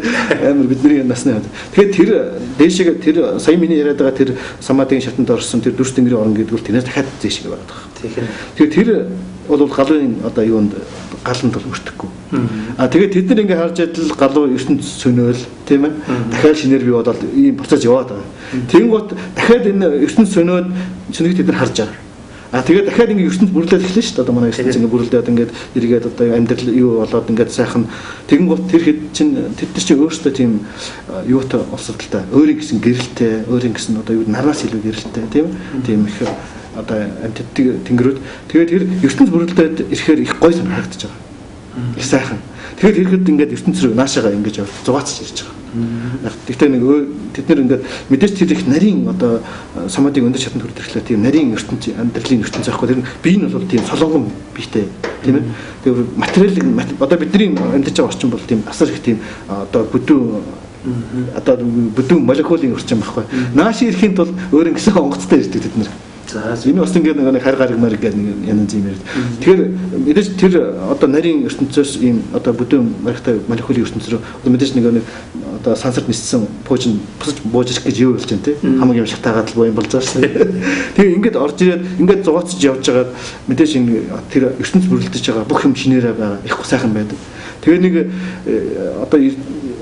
амар бидний насны хад. Тэгэхээр тэр дээшээ тэр сая миний яриад байгаа тэр самадын шатанд орсон тэр дүрс тэнгэрийн орн гэдэг бол тэрнээс дахиад дээшээ байгаа. Тэгэхээр тэр бол галын одоо юунд галанд бол өртөхгүй. Тэгээд тэд нар ингээ харж адил галуу ертөнц сөнөөл тийм ээ. Дахиад шинээр бий болоод ийм процесс яваад байгаа. Тэнгуут дахиад энэ ертөнц сөнөөд шинийг тэд нар харж байгаа. Тэгээд дахиад ингээ ертөнц бүрлээд эхлэн шүү дээ. Одоо манай ертөнц ингээ бүрлээд ингээд эргээд одоо амьдрал юу болоод ингээд сайхан тэгэнгუთ тэр хэд чинь тэд нар чинь өөрсдөө тийм юутай олсолтолтой өөрийн гэсэн гэрэлтэй өөрийн гэсэн одоо юу нараас илүү гэрэлтэй тийм их одоо амьтд тэнгэрүүд тэгээд тэр ертөнц бүрлдээд ирэхээр их гой санагдаж байгаа. Их сайхан. Тэгээд ирэхэд ингээд ертөнц рүү наашаага ингэж зугаацж ирж байгаа. Тэгтээ нэг тэд нар ингээд мэдээж тэр их нарийн одоо самадыг өндөр шатанд хүрдэхлээр тийм нарийн ертөнц амьдралын ертөнц аахгүй тэр бие нь бол тийм солонгон биетэй тийм ээ. Тэгээд материал одоо бидний амьдарч байгаа орчин бол тийм асар их тийм одоо бүдүүн молекулын орчин байхгүй. Нааш ирэхийн тулд өөр ингэсэн онгоцтой ирдэг тэд нар. Энэ бас ингээд нэг хар гаргмаар гэдэг нэг янз юм яриад. Тэгэхээр мэдээж тэр одоо нарийн ертөнцөөс ийм одоо бүдүүн маргатай молекулын ертөнц рүү одоо мэдээж нэг одоо сансарт ниссэн пуужин босч бууж ирэх гэж юу болж байна те. Хамаг юм шатаагаад л боо юм болж байгаа шээ. Тэгээ ингээд орж ирээд ингээд зугаацж явж байгаад мэдээж энэ тэр ертөнц бүрлдэж байгаа бүх юм шинээрээ байгаа их сайхан байдаг. Тэгээ нэг одоо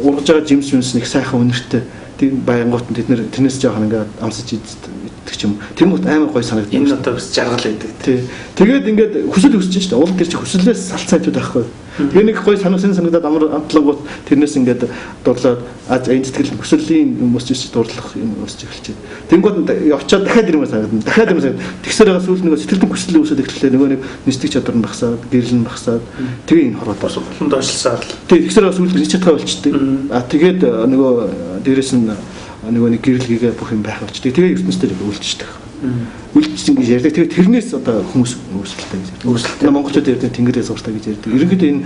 ургаж байгаа жимс нэг сайхан үнэртэй тийм баянгуут тэд нэр тэрнээс жоохон ингээд амсаж иддэг юм. Тэнгуут амар гой санагдав. Энэ одоо бас жаргал байдаг. Тэгээд ингээд хүсэл өсөж шүү дээ. Уул тэр чи хүслээс салцсан хэвчээд байхгүй. Тэгээ нэг гой санагдаад амтлангууд тэрнээс ингээд дурлаад энэ сэтгэл хүслийн хүмүүс ч дурлах юм өсөж эхэлчихэ. Тэнгуут явчаад дахиад ирмээр санагдана. Дахиад ирмээр санагдана. Тэгсээр байгаа сүүл нэг сэтгэлийн хүсэл үүсээд эхлэхлээр нөгөө нэг нисдэг чадвар нь багасаад, гэрэл нь багасаад тэгээ энэ хороод бас улам доошлсаар л. Тэгсээр байгаа сүүл гэж чадхаа болчихдээ. Тэгээд нөгөө дээрэс нь нөгөө нэг гэрэлгээ бүх юм байх болчихдээ. Тэгээ ертөнцийн дээр үлдчихдэг. Үлдчихсэн гэж ярьдаг. Тэгээд тэрнээс одоо хүмүүс өөрсдөлтэй гэж ярьдаг. Өөрсдөлтэй монголчууд ярьдаг тэнгэрээс ууртай гэж ярьдаг. Ерөнхийдөө энэ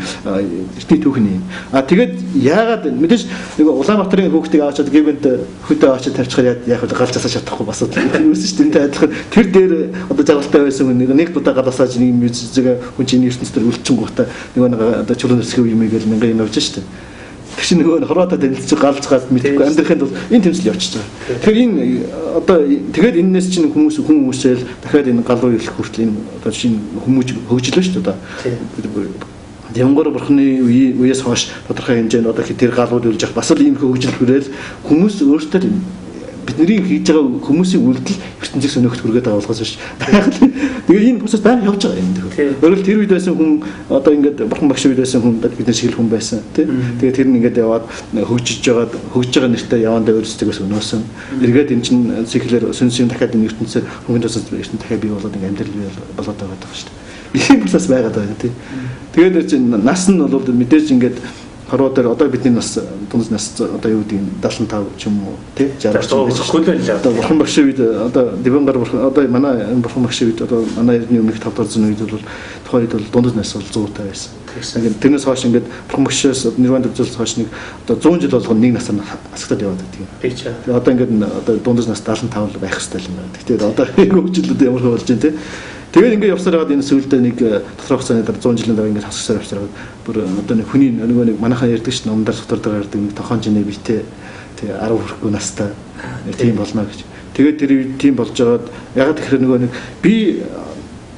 эртний түүхэн юм. Тэгээд яагаад мэдээж нөгөө Улаанбаатарын хүүхдийг аваачаад гівэнд хөдөө аваачаад тавьчихаар яах вэ? Галж засаж чадахгүй бас үүсэн шүү дээ. Адилхан тэр дээр одоо жаргалтай байсан хүн нэг удаа галасааж нэг юм зүг хүн чинь ертөнцийн дээр үлдчихэнгуутаа нөгөө одоо чулуун өсгөө юм гээл мянган юм явж шүү дээ. Тэгш нөгөө хороотоо танилцж галзгаад мэдгүй амьдрахын тулд энэ тэмцэл явчихж байгаа. Тэгэхээр энэ одоо тэгээд энэс чинь хүн хүмүүсэл дахиад энэ галуу ирэх хүртэл энэ одоо шинэ хүмүүж хөгжлөө шүү дээ одоо. Ямгар бурхны үеэс хойш тодорхой хэмжээнд одоо тэр галууд үлж явах бас л ийм хөгжил хүрээл хүмүүс өөрсдөө бидний хийж байгаа хүмүүсийн үйлдэл ертөнцийг сөнөөхт хүргээд байгаа болохоос биш. Тэгээ энэ процесс байнга явж байгаа юм дэх. Өөрөлд тэр үед байсан хүн одоо ингээд бурхан багш үед байсан хүн бид нар шиг хүн байсан тий. Тэгээ тэр нь ингээд яваад хөгжиж байгаа нэртэй явандаа өөрсдөөс өнөөсөн. Эргээд эн чинь циклэр сүнс дахиад энэ ертөнцөөр хүн тусад ертөнц дахиад бий болоод ингээд амьдрал бий болоод байгаа даа шүү дээ. Ийм процесс байгаад байгаа тий. Тэгээд чинь нас нь бол мэдээж ингээд хороо дээр одоо бидний нас дунд нас одоо юу гэдэг 75 ч юм уу тий 60 ч одоо бурхан багш үед одоо дивангаар бурхан одоо манай бурхан багш үед одоо манай эрдний өмнөх 500 үед бол тухайд бол дунд нас бол 100 та байсан. Тэгэхээр тэрнээс хойш ингээд бурхан багшаас нэрвэн төвлөрс хойш нэг одоо 100 жил болгоно нэг насаар асагтаад яваад байдаг юм. Тэгээ одоо ингээд одоо дунд нас 75 л байх хэрэгтэй юм байна. Гэхдээ одоо хөгжлүүд ямар болж байна тий. Тэгээд ингээд явсаар байгаад энэ сүүлдээ нэг тодорхой хугацааны дараа 100 жилийн дараа ингээд хасгасаар явсаар байгаад бүр одоо нэг хүний нөгөө нэг манайхан ярьдаг ш нь номдор дотор дээр ярьдаг нэг тохон жинэ битээ тэг 10 хүрэхгүй настай тийм болно гэж. Тэгээд тэр үед тийм болж байгаад ягаад тэгэхээр нөгөө нэг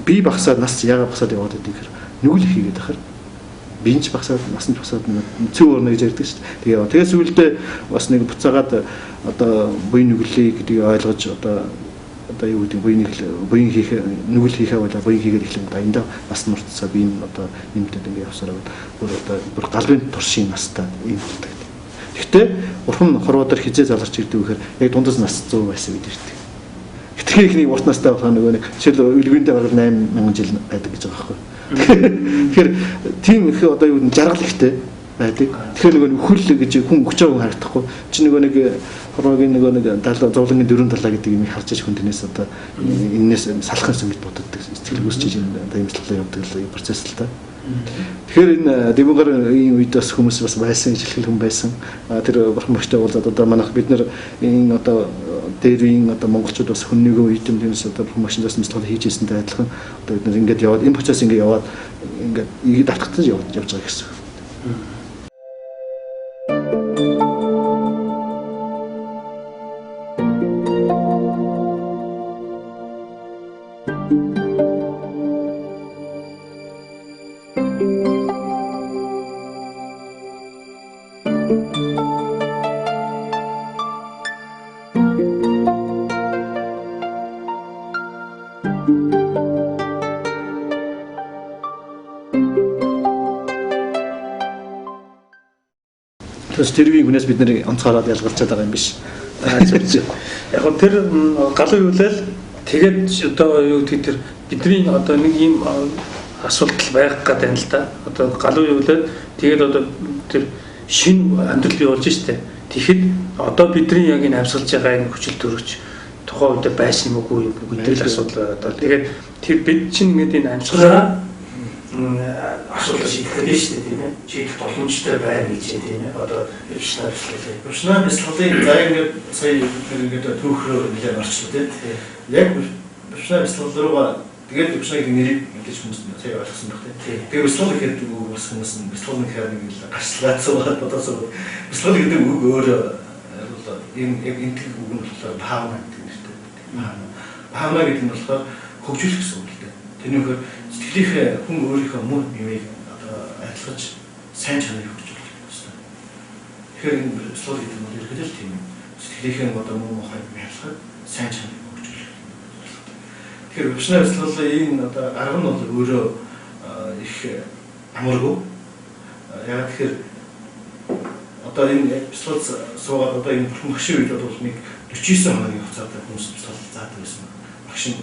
би багсаад нас ягаад багсаад яваад байдаг гэхээр нүгэл хийгээд байхаар бинж багсаад насны багсаад цэв орно гэж ярьдаг шүү дээ. Тэгээд сүүлдээ бас нэг буцаагаад одоо буян нүглээ гэдгийг ойлгож одоо юу гэдэг буян хийх нүгэл хийхээ болоо буян хийгээд эхлэн даянда нас мурцсаа би энэ одоо нэмтэд ингэ явсараа бүр галбын туршийн настай ийм болдог. Гэхдээ бурхан хорвоодор хизээ залгарч ирдэг гэхээр яг дундас нас 100 байсан гэж ирдэг. Хитрхи ихний урт настай болох нөгөө нэг жишээл үлгэндээ бараг 8000 жил байдаг гэж байгаа байхгүй. Тэгэхээр тийм их одоо юу жаргал ихтэй байдаг. Тэгэхээр нөгөө хүл гэж хүн өгч байгаа хүн харагдахгүй. Чи нөгөө нэг хорвогийн нөгөө нэг зовлонгийн дөрөв талаа гэдэг юм харж иж хүн тэрнээс одоо энэс салахын сонгид боддог. Сэтгэл үүсчиж энэ имслэлээ явдаг процесс л та. Тэгэхээр энэ демогийн үед бас хүмүүс бас байсан, жилхэл хүн байсан. Тэр бурхан багштай уулзаад одоо манайх бид нар энэ одоо дээрийн одоо монголчууд бас хүннийгөө үед юм тиймээс одоо бурхан багшнаас мэдлэг хийж ирсэнтэй адилхан одоо бид нар ингээд яваад энэ процесс ингээд яваад ингээд ийгэд давтагдаж явж байгаа гэсэн. Тэрвийн хүнээс бид нэр онцгороод ялгарчаад байгаа юм биш. Яг нь тэр галуу юулал тэгээд одоо юу гэдэг тэр бидний одоо нэг ийм асуудал байх гэдэг юм л да. Одоо галуу юулал тэгээд одоо тэр шин амьдрал бий болж штэ. Тэгэхэд одоо бидний яг энэ амьсгалж байгаа энэ хүчил төрөж тухайн үед байсан юм уу гэдэг л асуудал байна. Тэгээд тэр бид чинь ингээд энэ амьсгалаа асуудал шийдэх гэдэг шүү дээ тийм ээ. Шийдэх боломжтой байна гэж тийм ээ. Одоо Бушнаа бяцлаглалын за ингээд сая ингээд түүхрөө нэлээд орчлоо тийм. Яг бушнаа бяцлаглал руугаа тэгээд бушнаагийн нэрийг мэдээж хүмүүс сая ойлгосон баг тийм. Тэгээд бяцлаглал гэдэг үг бас хүмүүс бяцлаглал гэхээр нэг л гарчлаацсан бодосоо. Бяцлаглал гэдэг үг өөрөө энэ яг энэ үг нь болохоор баавна гэдэг нэртэй. Баавна гэдэг нь болохоор хөгжүүлэх гэсэн үг л дээ. Тэрнийхээ сэтгэлийнхээ хүн өөрийнхөө мөн юмыг одоо адилгаж сайн чанарыг хөгжүүлэх хэрэгтэй. Тэгэхээр энэ бяцлаглал гэдэг нь ерөөдөө л тийм юм. Сэтгэлийнхээ одоо мөн мохойг ялгахад сайн чанарыг хөгжүүлэх. Тэгэхээр бушнаа бяцлаглалын энэ одоо арга нь бол өөрөө их амаргүй. Яг тэгэхээр одоо энэ бяцлал суугаад одоо энэ бурхан багшийн үед бол нэг 49 хоногийн хугацаанд хүмүүс бяцлал заадаг байсан. Багшин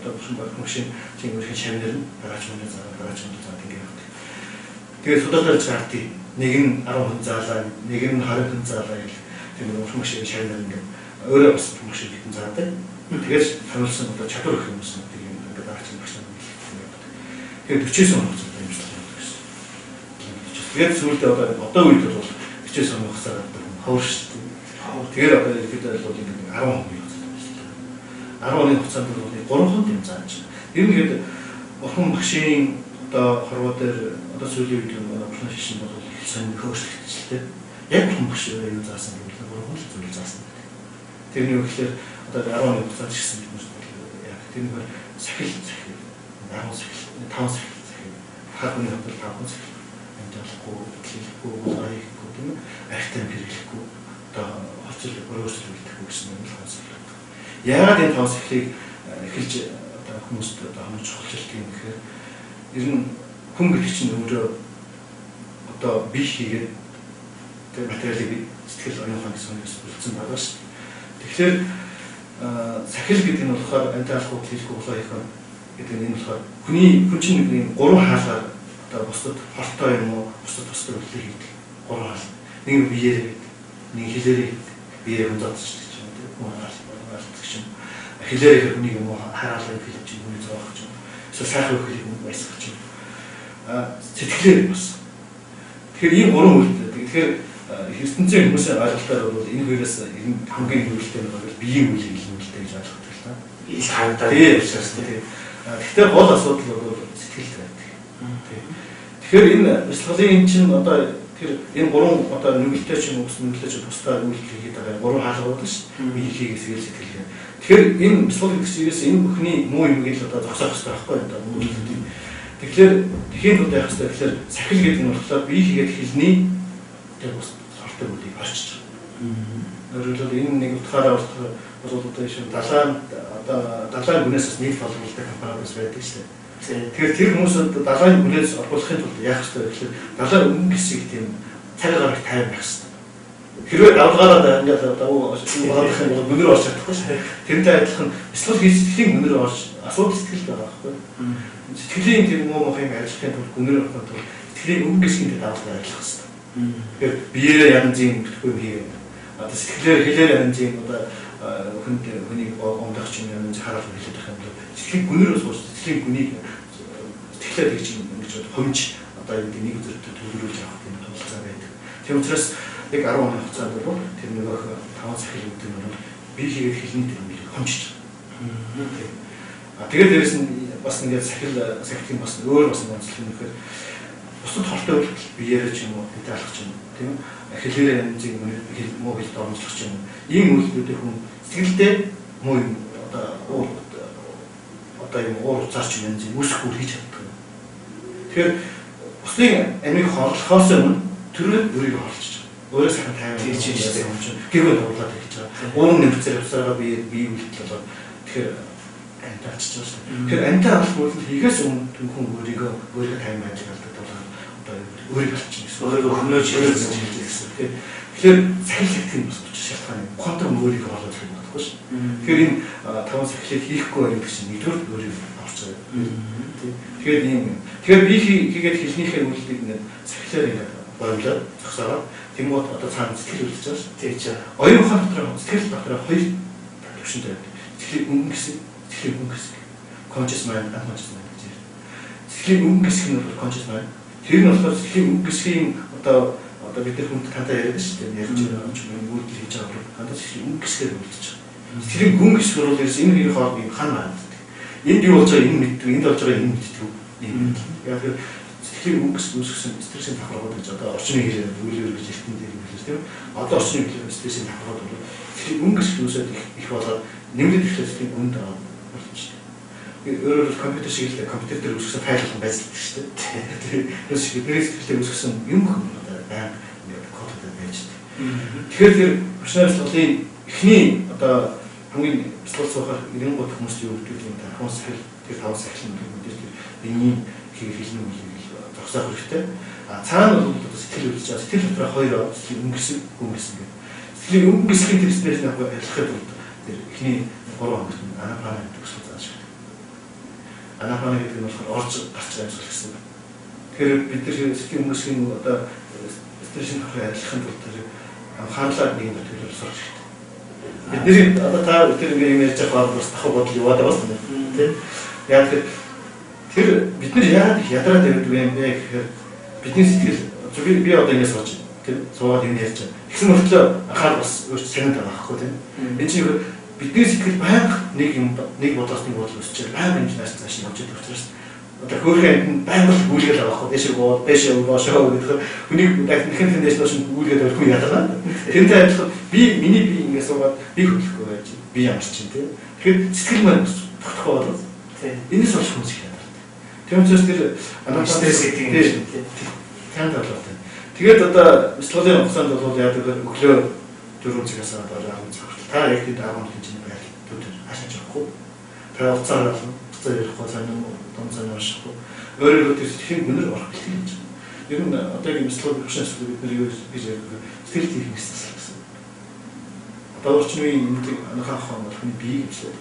одоо бурхан багшийн тийм өөрхийн шавнаар нь гараач мөн заадаг ингэ явдаг. Тэгээд судалж гардыг нэг нь 10 хүн заалаа, нэг нь 20 хүн заалаа гэх тийм бурхан багшийн шавнаар ингэ өөрөө бас бурхан багшийн хэдэн заадаг. Тэгээд хамлсан одоо чадвар их хүмүүс нэг юм ингэ гараач багшаа ингэ явдаг. Тэгээд 49 хоног хугацаанд юм шиг явдаг гэсэн. Тэгээд сүүлдээ одоо үед бол 49 хоног хугацаанд ховор шүү дээ. Тэгээд одоо ихэд бол ингэ 10 хоног 10 оны хугацаанд бол 3 хон юм зааж байна. Ер нь гээд бурхан багшийн одоо хорвоо дээр одоо сүүлийн үед бурхан шишин бол их сонир хөөшлөгдчихлээ. Яг бурхан багш юу заасан гэвэл 3 хон зүйл заасан. Тэрний үгээр одоо 10 оны хугацаанд шишин бид нар яг тэрнийхээ сахил 10 сахил 5 сахил хагны хөдөл 5 сахил амжилтгүй хэлэхгүй гайхгүй тийм ээ архитект хэрэглэхгүй одоо хоцол өөрчлөлт гэсэн юм л хансах. Яагаад энэ тоос эхлийг эхэлж одоо хүмүүст одоо хамгийн чухал юм гэхээр ер нь хүн гэдэг чинь өөрөө одоо бие хийгээд тэр материалыг сэтгэл оюухан гэсэн үгээс үлдсэн байгаа шүү. Тэгэхээр сахил гэдэг нь болохоор антиалкогол хэлэхгүй болоо гэдэг нь болохоор хүн чинь нэг 3 хаалаар одоо бусдад хортой юм уу бусдад үйлдэл хийдэг 3 хаал. Нэг нь биеэр нэг хэлээрээ биеэр өндөж чинь тийм хэлээр нэг юм хараалал хэлж чинь үгүй зоох чинь эсвэл сайхан хэлэх юм байсах чинь сэтгэлээр бас тэгэхээр ийм 3 үйлдэл тэгэхээр ертөнцийн хүмүүсийн ойлголтоор бол энэ хоёроос энэ хамгийн нөлөөтэй нь бол биеийн үйл хэлнэлтэй гэж ойлгодог л та. Бие хандаа тийм шүү. Гэхдээ гол асуудал бол сэтгэл байдаг. Тэгэхээр энэ бяцлаглалын чинь одоо тэр энэ 3 одоо нүгэлтэй ч юм уу нүгэлтэй ч тусдаа үйлдэл хийгээд байгаа 3 хаалга болно шүү. Бие хийгээс сэтгэл Тэгэхээр энэ бяцлал гэдэг чигээс энэ бүхний муу юм гэж одоо зогсоох хэрэгтэй байхгүй юу? Тэгэхээр тэгэхээр одоо яах хэрэгтэй гэхээр сахил гэдэг нь болохоор бие хийгээд хэлний тэр бас сортой үлийг орчиж байгаа. Өөрөлдөө энэ нэг утгаараа бол одоо ийм далайн гүнээс нийт болгоомжтой компаниуд байдаг шүү дээ. Тэгэхээр тэр хүмүүсд далайн гүнээс олбуулахын тулд яах хэрэгтэй гэхээр далайн өмнө хэсгийг тийм цаг гарагт тайван байх хэрэгтэй. Хэрвээ давлгаараа ингээд одоо багах юм бол гүнээр орж чадахгүй шүү. Тэрнтэй адилхан бяцлал хийж сэтгэлийн гүнээр орж асуудал сэтгэл байгаа байхгүй. Сэтгэлийн тэр муу мохын ажиллахын тулд гүнээр орохын тулд сэтгэлийн өмнө хэсгийн давлгаар ажиллах хэрэгтэй. Тэгэхээр биеэрээ янзын бүтэхгүй хийе. Одоо сэтгэлээр хэлээр янзын одоо хүнийг ондох чинь янз хараал хэлээд байх юм бол сэтгэлийн гүнээр сууж сэтгэлийн гүнийг сэтгэлээр гэж ингэж хомж одоо нэг үзэртэй төвлөрүүлж авах юм тулцаа байдаг. Тийм учраас яг 10 оны хугацаанд бол тэр нэг 5 сахил үүдэн бол бие хийгээд хэлний төрөлийг хомжиж байгаа. Тэгээд дээрэс нь бас ингээд сахилын бас өөр бас онцлог юм гэхээр бусад хортой үйлдэл биеэрээ ч юм уу хэдэ алах ч юм уу тийм хэлээрээ янзын муу хэлд оромжлох ч юм уу ийм үйлдэлүүдийг хүн сэтгэлдээ муу юм одоо юм уур уцаарч янзын үүсэхгүй хийж чаддаг. Тэгэхээр бусдын амийг хорлохоос өмнө төрөлд өөрийгөө хорлож өөрөө сайхан тайван хийж байгаа юм чинь гэрээ дуурлаад хийж байгаа. Уун нэмцээр явсараа бие үйлдэл болоод тэгэхээр амтаа очиж байгаа шүү. Тэгэхээр амтаа авах үйлдэл хийхээс өмнө хүн өөрийгөө тайван байж болдог болоо одоо өөрийгөө олчих гэсэн. Өөрийгөө хөнөөж хийсэн гэсэн. Тэгэхээр сахил гэдэг нь бас учир шалтгаан юм. Контрол өөрийгөө олоод хийх болохгүй шүү. Тэгэхээр энэ 5 сахилыг хийхгүй байх гэсэн нэгдүгээр өөрийгөө орцоо. Тэгэхээр ийм юм. Тэгэхээр би хийгээд хэлнийхээ үйлдэлийг ингээд сахилаар ингээд боомлоод зогсоороо тэнгууд одоо цаана сэтгэл үлдэж байгаа шүү. Тийм ч. Оюун ухаан дотор сэтгэл дотор хоёр төвшөнтэй байдаг. Сэтгэлийн өмнө хэсэг, сэтгэлийн өмнө хэсэг. Conscious mind, unconscious mind гэж байна. Сэтгэлийн өмнө хэсэг нь бол conscious mind. Тэр нь болохоор сэтгэлийн өмнө хэсгийн одоо бид нар хүнд тантаа яриад шүү дээ. Ярьж байгаа юм чинь үйлдэл хийж байгаа бол тантаа сэтгэлийн өмнө хэсгээр үлдэж байгаа. Сэтгэлийн гүн хэсэг бол ерөөс энэ хоёрын хооронд юм хан маань. Энд юу болж байгааг энэ мэддэг, энд болж байгааг энэ мэддэг. Яг тэр сэтгэлийн өнгөс үүсгэсэн стрессийн давхаргууд гэж одоо орчны хэлээр үйлээр гэж хэлсэн дээр хэлсэн тийм. Одоо орчны хэлээр стрессийн давхаргууд бол сэтгэлийн өнгөс үүсээд их болоод нэмэлт ихтэй сэтгэлийн үнд байгаа болно шүү дээ. Өөрөөр компьютер шиг л компьютер дээр үүсгэсэн файл болон байцлдаг шүү дээ. Тэр шиг бидний сэтгэлээр үүсгэсэн юм хүн одоо баян кодтой байж дээ. Тэгэхээр тэр профессионалын эхний одоо хамгийн бяцлал суухаар 90 гол хүмүүст юу гэдэг юм та хүмүүс сахил тэр 5 сахилын мэдээж тэр энэний хэлний үйл зогсоох хэрэгтэй. Цаана бол сэтгэл үлдэж байгаа. Сэтгэл дотор хоёр сэтгэл өнгөсөн гүнгэсэн гэдэг. Сэтгэлийн өнгөсгийн тэр стресс нэг ялахад бол тэр эхний 3 хоногт анапана гэдэг зүйл зааж байна. Анапана гэдэг нь болохоор орж гарч байгаа зүйл гэсэн. Тэгэхээр бид нар сэтгэлийн өнгөсгийн одоо стрессийн хаврын ажиллахын тулд тэр анхаарлаа нэг юм төлөв сурах хэрэгтэй. Бидний одоо та тэр юм ярьж байгаа бас дахин бодол яваад байгаа юм тийм. Яг тэр бид нар яагаад их ядраад байдаг юм бэ гэхээр бидний сэтгэл би одоо ингэ сууж тийм суугаад юм ярьж байгаа. Тэгсэн мөртлөө анхаар бас өөрч санаад байгаа байхгүй тийм. Энэ чинь бидний сэтгэл байнга нэг бодлоос нэг бодол өсчээ байнга юм нааш цааш явж байгаа учраас одоо хөөрхөн амтнд байнга гүйлгээд байгаа байхгүй. Дэшээ боошоо гэдэг хүнийг дахин дэш нөөш гүйлгээд байх хүн ядарна. Тэнтэй адилхан миний би ингэ суугаад би хөдлөхгүй байж би ямарч чинь тийм. Тэгэхээр сэтгэл маань тогтохгүй болоод энэс болж хүмүүс их тийм учраас тэр стресс гэдэг юм шиг тийм болоод. Тэгээд одоо бяцлагын хугацаанд бол яадаг өглөө 4 цагаас одоо 10 цаг хүртэл та яг тийм 10 минутын чинь байх төвдөр хашаач явахгүй. Та уцаар ярихгүй санаа томцоо уншихгүй. Өөрөөр хэлбэл сэтгэлийн гүнээр орох хэрэгтэй юм чинь. Ер нь одоо ийм бяцлагын процесс бид нар юу гэж ярьдаг сэтгэл хийх гэсэн. Одоо орчин үеийн нэг анхаах юм бол хүний бие гэж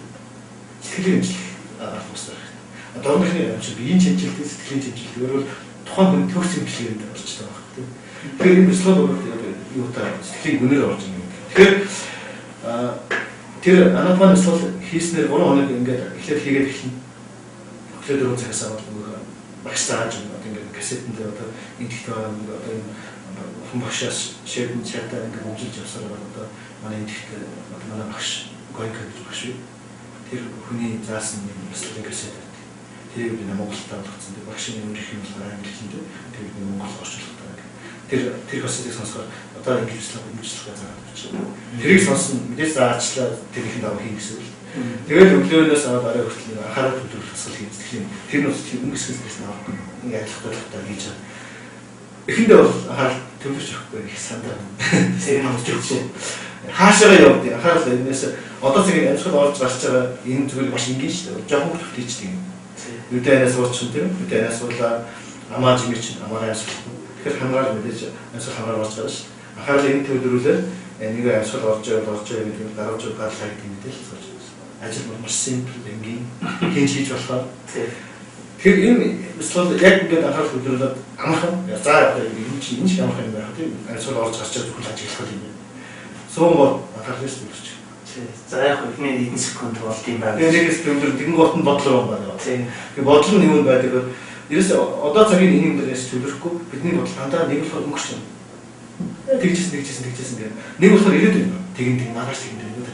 сэтгэлийн хэмжлэх аргачлал. Дорнохны амжилт биеийн чимжилт сэтгэлийн чимжилт өөрөөр тухайн хүн төгс хэмжлэгэнд орж байгаа байх тийм. Тэгэхээр энэ бяцлал бол юу та сэтгэлийн гүнээр орж байгаа юм. Тэгэхээр тэр анапана бяцлал хийснээр 3 хоног ингээд эхлээд хийгээд эхэлнэ. Өглөө 4 цагаас аваад багш зааж ингээд кассетэнд одоо идэх байгаа одоо энэ хүн багшаас ширэн чатаа ингээд өмжилж явсаар одоо манай идэх манай багш гойка гэж багш юу. Тэр хүний заасан юм бяцлалын кассет. Тэр бид Монголд тавьсан тэр багшийн өөрийнх нь болохоор англи хэлтэй тэр бид Монгол орчуулдаг. Тэр кассетыг сонсохоор одоо англи хэлээр хөгжүүлэх гэж байгаа юм. Тэрийг сонсон мэдээж заачлаа тэрийг даваа хийх гэсэн үг. Тэгээд өглөөнөөс аваад орой хүртэл анхаарал төвлөрөх тусгал хийх. Тэр нь бас өнгө хэсгээс навах. Ингээ ажиллах гэж байгаа. Эхэндээ бол анхаарал төвлөрч өгөхгүй их сандаа. Сэрэг хамж өгч. Хаашаа явд. Анхаарал энэс одоо цагийн амьсгал орж гарч байгаа энэ зүйл маш энгийн шүү дээ. Жохон хөвгт хийждэг юм. Үдэнээс уучин тийм. Үдэнээс уулаа амааж мич амаараа ашиглах. Тэгэхээр хамгаал мэдээж амьсгал хамгаал орж байгаа шүү. Анхаарал энэ төвлөрүүлээд нэг амьсгал орж байгаа гэдэг гаргаж гаргах гэдэг мэдээлэл сурч байна. Ажил бол маш симпл энгийн хийж болохоор. Тэгэхээр энэ эсвэл яг ингээд анхаарал төвлөрүүлээд амархан за энэ чинь энэ шиг амархан юм байх тийм амьсгал орж гарч байгаа зөвхөн ажиглах юм. Сүүн бол анхаарал төвлөрч. За яг ихний эдэн секунд болт юм байна. Тэгээ нэгээс төвлөр тэгэнгүүт нь бодлоо байна. Тэгээ бодлого нь юм байдаг. Ерөөс одоо цагийн энэ юм дээрээс төвлөрөхгүй бидний бодол дандаа нэг болохоор өнгөрч байна. Тэгжсэн гэх нэг болохоор ирээд байна. Тэгин маргааш тэгин гэдэг.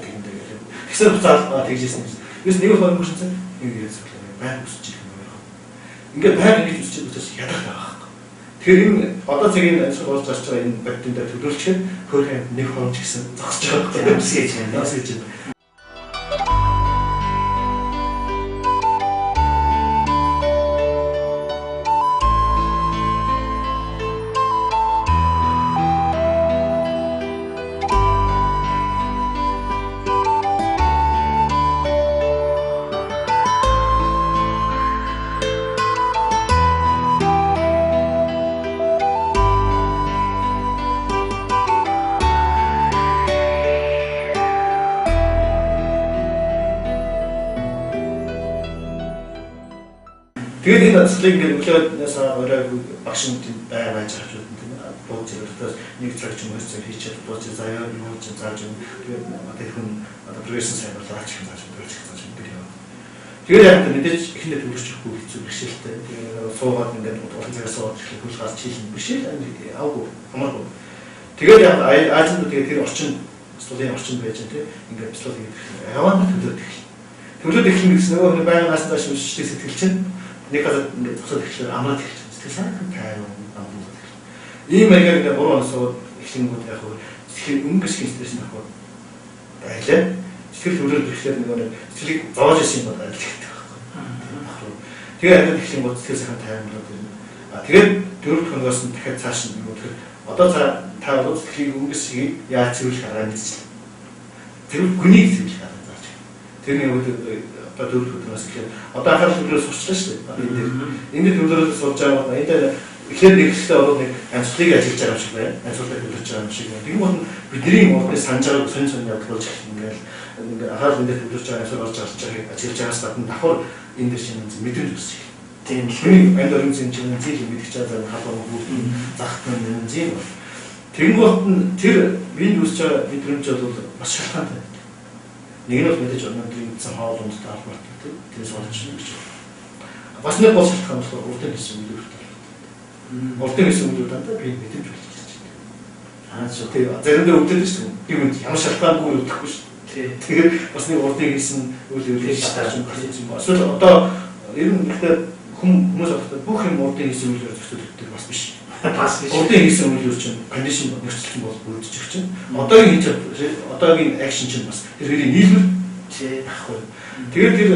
Тэгсээр буцаад тэгжсэн юм. Ерөөс нэг болохоор өнгөрсөн нэг ирээд зөвлөө. Баян өсч ирэх юм байна. Ингээд баян ингэж өсч учраас ядах байгаа. Тэгэхээр энэ одоо цагийн амьсгал болж гарч байгаа энэ бодтын дээр төвлөрчөд хөөрхөн нэг хоног ч гэсэн зогсож байгаа. Ямсгийж байна. Тэгээд энэ ажлыг ингээд өглөөнөөс орой багш нь байж авч үзсэн тийм бууж ирэлтээс нэг цаг ч юм уу хийчихээд бууж заяа юу ч зааж юм тэгээд одоо хүн одоо прогресс сайбарлаач гэх юм зааж гэдэг юм. Тэгээд яг мэдээж ихэндээ төвлөрчихгүй хэцүү бишэлтэй. Тэгээд суугаад ингээд олон цагаас суугаад хөл гарч хийх бишэл аагүй хамаагүй. Тэгээд яг Азинд тэгээд тэр орчин студийн орчин байж тийм ингээд бислол гэдэг яваад төлөөд их юм гэсэн нөгөө байнгаас тааш шиштэй сэтгэл чинь нэг хасад ингээд цогцол ихлээр амраад ихлээ. Сэтгэл санаа тайван амраад. Ийм маягаар ингээд буруу онсоод ихлэнгүүд яг хөө сэтгэл өнгөс хин стресс нөхөө байлаа. Сэтгэл төрөлд ихлээр нөгөө сэтгэлийг зовоож исэн юм байна гэдэг байхгүй. Тэгээд ингээд ихлэнгүүд сэтгэл санаа тайван болоод ирнэ. Тэгээд дөрөвд хоногоос нь дахиад цааш нь нөгөө тэгэхээр одоо та бол сэтгэлийг өнгөс хийг яаж цэвэрлэх арга мэдчихлээ. Тэр гүнийг цэвэрлэх арга зааж. Тэрний нөгөө одоо дөрөв өдрөөс ихээр одоо анхаарал төвлөрөөс сурчлаа шүү дээ. Энд төвлөрөөс сурж байгаа нь энэ ихлээр нэг хэсэгтээ ороод нэг амьсгалыг ажиллаж байгаа юм шиг байна. Амьсгалыг төвлөрч байгаа юм шиг байна. Тэгм бол бидний урдны санаж байгааг сонь явдал болж ингээл анхаарал энд төвлөрч байгаа амьсгал орж гарч байгааг ажиллаж байгаас гадна давхар энэ дэш юм мэдрэмж үүсэж байна. Тийм л энэ орон зэмжийн зээл мэдгэж байгаа халуун хүүхдийн захтны юм зээл. Тэнгуут нь тэр биеийн үүсэж байгаа мэдрэмж бол маш шалтгаантай. Нэг нь бол мэдээж өнөөдрийн хоол ундтай холбоотой тийм тэрс болж байна гэж байна. Бас нэг бол шалтгаан болохоор урдын гэсэн үг үүрэгтэй. Урдын гэсэн үг дандаа би мэдэмж болж байна. Тийм заримдаа өвдөж шүү. Би ямар шалтгаангүй өвдөхгүй шүү. Тэгээд бас нэг урдын гэсэн үйл явдлыг шалтгаалж юм. Эсвэл одоо ер нь ихтэй хүмүүс авахад бүх юм урдын гэсэн үйлээр зохицуулдаг бас биш. Бас биш. Урдын гэсэн үйлээр чинь кондишн нөхцөл бол бүрдэж чинь. Одоогийн акшн чинь бас тэрний нийлбэр байхгүй. Тэгээд тэр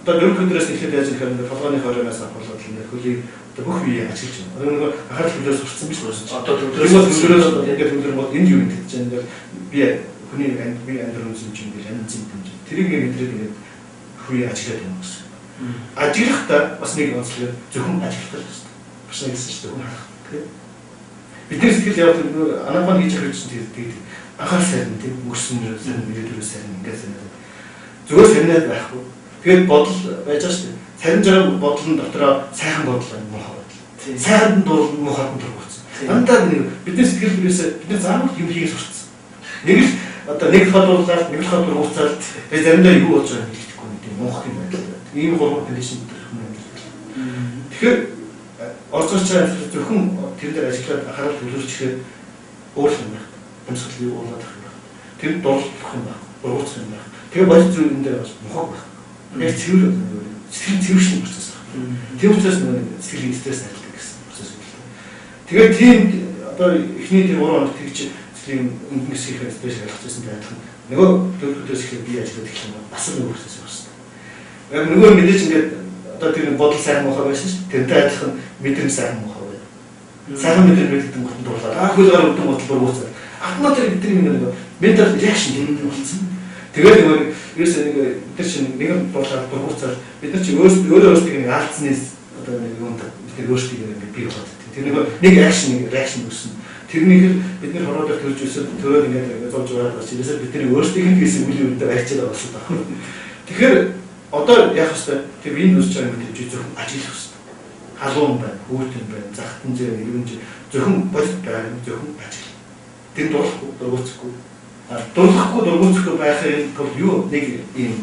одоо дөрөв өдрөөс эхлээд яаж ирэх вэ? Толгойн хорионоос болоод ингээд хөлийг одоо бүх үеийг ажиглаж байна. Одоо нэг анхаарал төвлөрөөс сурцсан биш үү? Одоо төвлөрөөс ингээд төвлөр бол энэ юу юм гэж байна. Би хүний би амьдрал үзэн чинь би янз юм гэж. Тэрийг мэдрээд ингээд хүйе ажиглаад байна гэсэн. Ажиглахдаа бас нэг онцлог зөвхөн ажиглах хэрэгтэй. Бас нэг гэсэн чинь зөвхөн. Бидний сэтгэл яваад анаапан хийж явах чинь тэгээд анхаарал сайрна тийм өнгөрсөн сайрна мэдээлэл сайрна ингээд сайрна. Зүгээр сайрнаад байхгүй. Тэгээд бодол байж байгаа шүү дээ. Сарнж байгаа бодлын дотроо сайхан бодол байна муухай бодол. Сайханд дуул муухайд нь дургуйсан. Дандаа бидний сэтгэл бүрээсээ бидний заамаг юм хийх сурцсан. Нэг л одоо нэг хадуулаад нэг л хадуур уцаад тэгээд заримдаа юу болж байгааг хэлэхгүй тийм муухай юм байна. Ийм гурван кондишн байна. Тэгэхээр орцооч зөвхөн тэр дээр ажиглаад анхаарал төвлөрчихээ өөр юм байна. Амьсгалыг уулаад авах юм байна. Тэр дурлах юм байна. Ургуцах юм байна. Тэгээ бодит зүйл энэ дээр бас муухай байна. Яг цэвэр сэтгэл цэвэршин процесс байна. Тэр учраас нэг сэтгэлийн стресс найддаг гэсэн процесс байна. Тэгээд тийм одоо эхний тэр 3 хоног тэгж сэтгэлийн өнгөн хэсгийнхээ стресс гаргаж ирсэн байдаг. Нөгөө төлөвлөлтөөс ихлээр би ажиллаад эхлэх юм бол бас л нөгөө процесс болсон. Яг нөгөө мэдээж ингээд одоо тэр бодол сайхан мохоо байсан шүү дээ. Тэрнтэй адилхан мэдрэмж сайхан мохоо байна. Сайхан мэдрэмж гэдэг нь дуурлаа. Хөл гараа өгдөг бодол бурууцаа. Автоматик бидний нэг ментал реакшн гэдэг болсон. Тэгээд нөгөө ерөөсөө нэг бид чинь нэгэн дуурлаад бурууцаа бид нар чи өөрөө нэг алдснаас одоо нэг юм бид өөрсдөө ингээд бий болоод. Тэр нэг реакшн үүснэ. Тэрнийг бид нэр хороод төрж өсөд төрөө ингээд зовж байгаа бас ирээсээ бидний өөрсдийнх нь гэсэн үйл үүрэгтэй барьчаад болсон байна. Тэгэхээр одоо яг хэвээр тэр энэ үсч байгаа юм гэж зөвхөн ажиллах хэрэгтэй. Халуун байна, хүүтэн байна, захтан зэв нэгэн зөвхөн бодит байна, зөвхөн ажил. Тэр дурлахгүй, дургуцахгүй. Дургуцахгүй байхын тулд юу нэг юм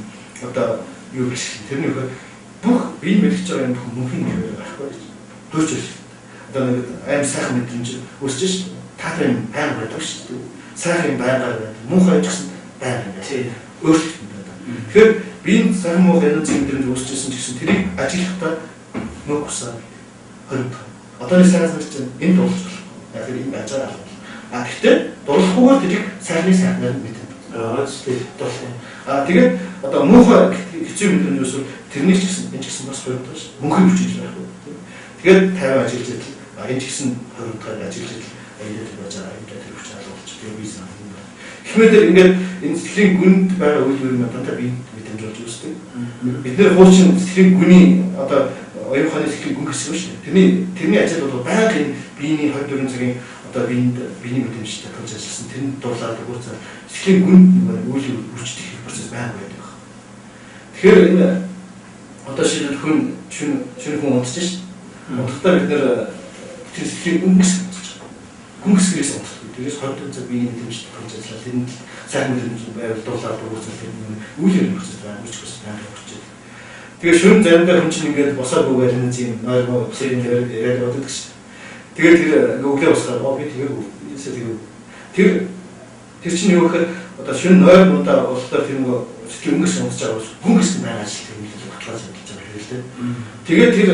одоо юу гэж тэрний бүх бие мэдж байгаа юм бүх мөнхийн нэр байхгүй. Төрж ирсэн. Одоо нэг аим сайхан мэдрэмж өсөж шээ. Таатай юм байнга байдаг шүү дээ. Сайхан юм байнга байдаг. Муухай ч гэсэн байнга байдаг. Өөрчлөлт байдаг. Тэгэхээр би энэ сайхан муухай энэ мэдрэмж өсөжсэн ч гэсэн тэрийг ажиглахдаа нүг усаа хоригд. Одоо нэг сайхан чинь энэ дуулж болох. Яг энэ ажаар авах. Гэхдээ дурлахгүйгээр тэрийг сайхнаар мэдэн. Тэгээд одоо муухай хэцүү мэдрэмж өсвөл тэрний ч гэсэн энэ ч гэсэн бас хоригд шүү. Мөнхийн хүчтэй байх. Тэгээд 50 ажиллаж энэ ч гэсэн хоригдгаар ажиллаж аяд байж байгаа юм дээр хүч хаалгач би бизнес юм байна. Гэхдээ ингээд энэ сэтгэлийн гүнд байгаа үйл бүрийн дандаа би мэдрэмж болж үздэг. Бид нэр хуучин сэтгэлийн гүний одоо оюуханы сэтгэлийн гүн гэсэн шүү дээ. Тэрний ажил бол байнгын биений 24 цагийн одоо биений мэдрэмжтэй тулж ажилласан. Тэрэнд дурлаад өгөөцөө сэтгэлийн гүнд үйл үржих процесс байнга байдаг. Тэгэхээр энэ одоо шийдэл хүн унтж шээ. Унтахтаа бид нэр тэр сэтгэлийн гүн гэсэн гүнгсгээс унтдаг. Тэрээс 20 цаг биений мэдрэмжтэй тулж ажиллаад тэнд сайхан мэдрэмж байвал дурлаад өгөөцөө тэр үйл явдал процесс байнга үржих байна. Тэгээ шөнө заримдаа хүн чинь ингээд босоод бүгээр нэг юм нойроо цэгийн яриад байдаг шүү. Тэгээд тэр өглөө босоход би тэр чинь юу гэхээр одоо шөнө нойрнуудаа болтоо тэр нэг сэтгэл өнгөс унтж байгаа бол гүнгс байна ажил тэр нэг батлаж явж байгаа хэрэг л дээ. Тэгээд тэр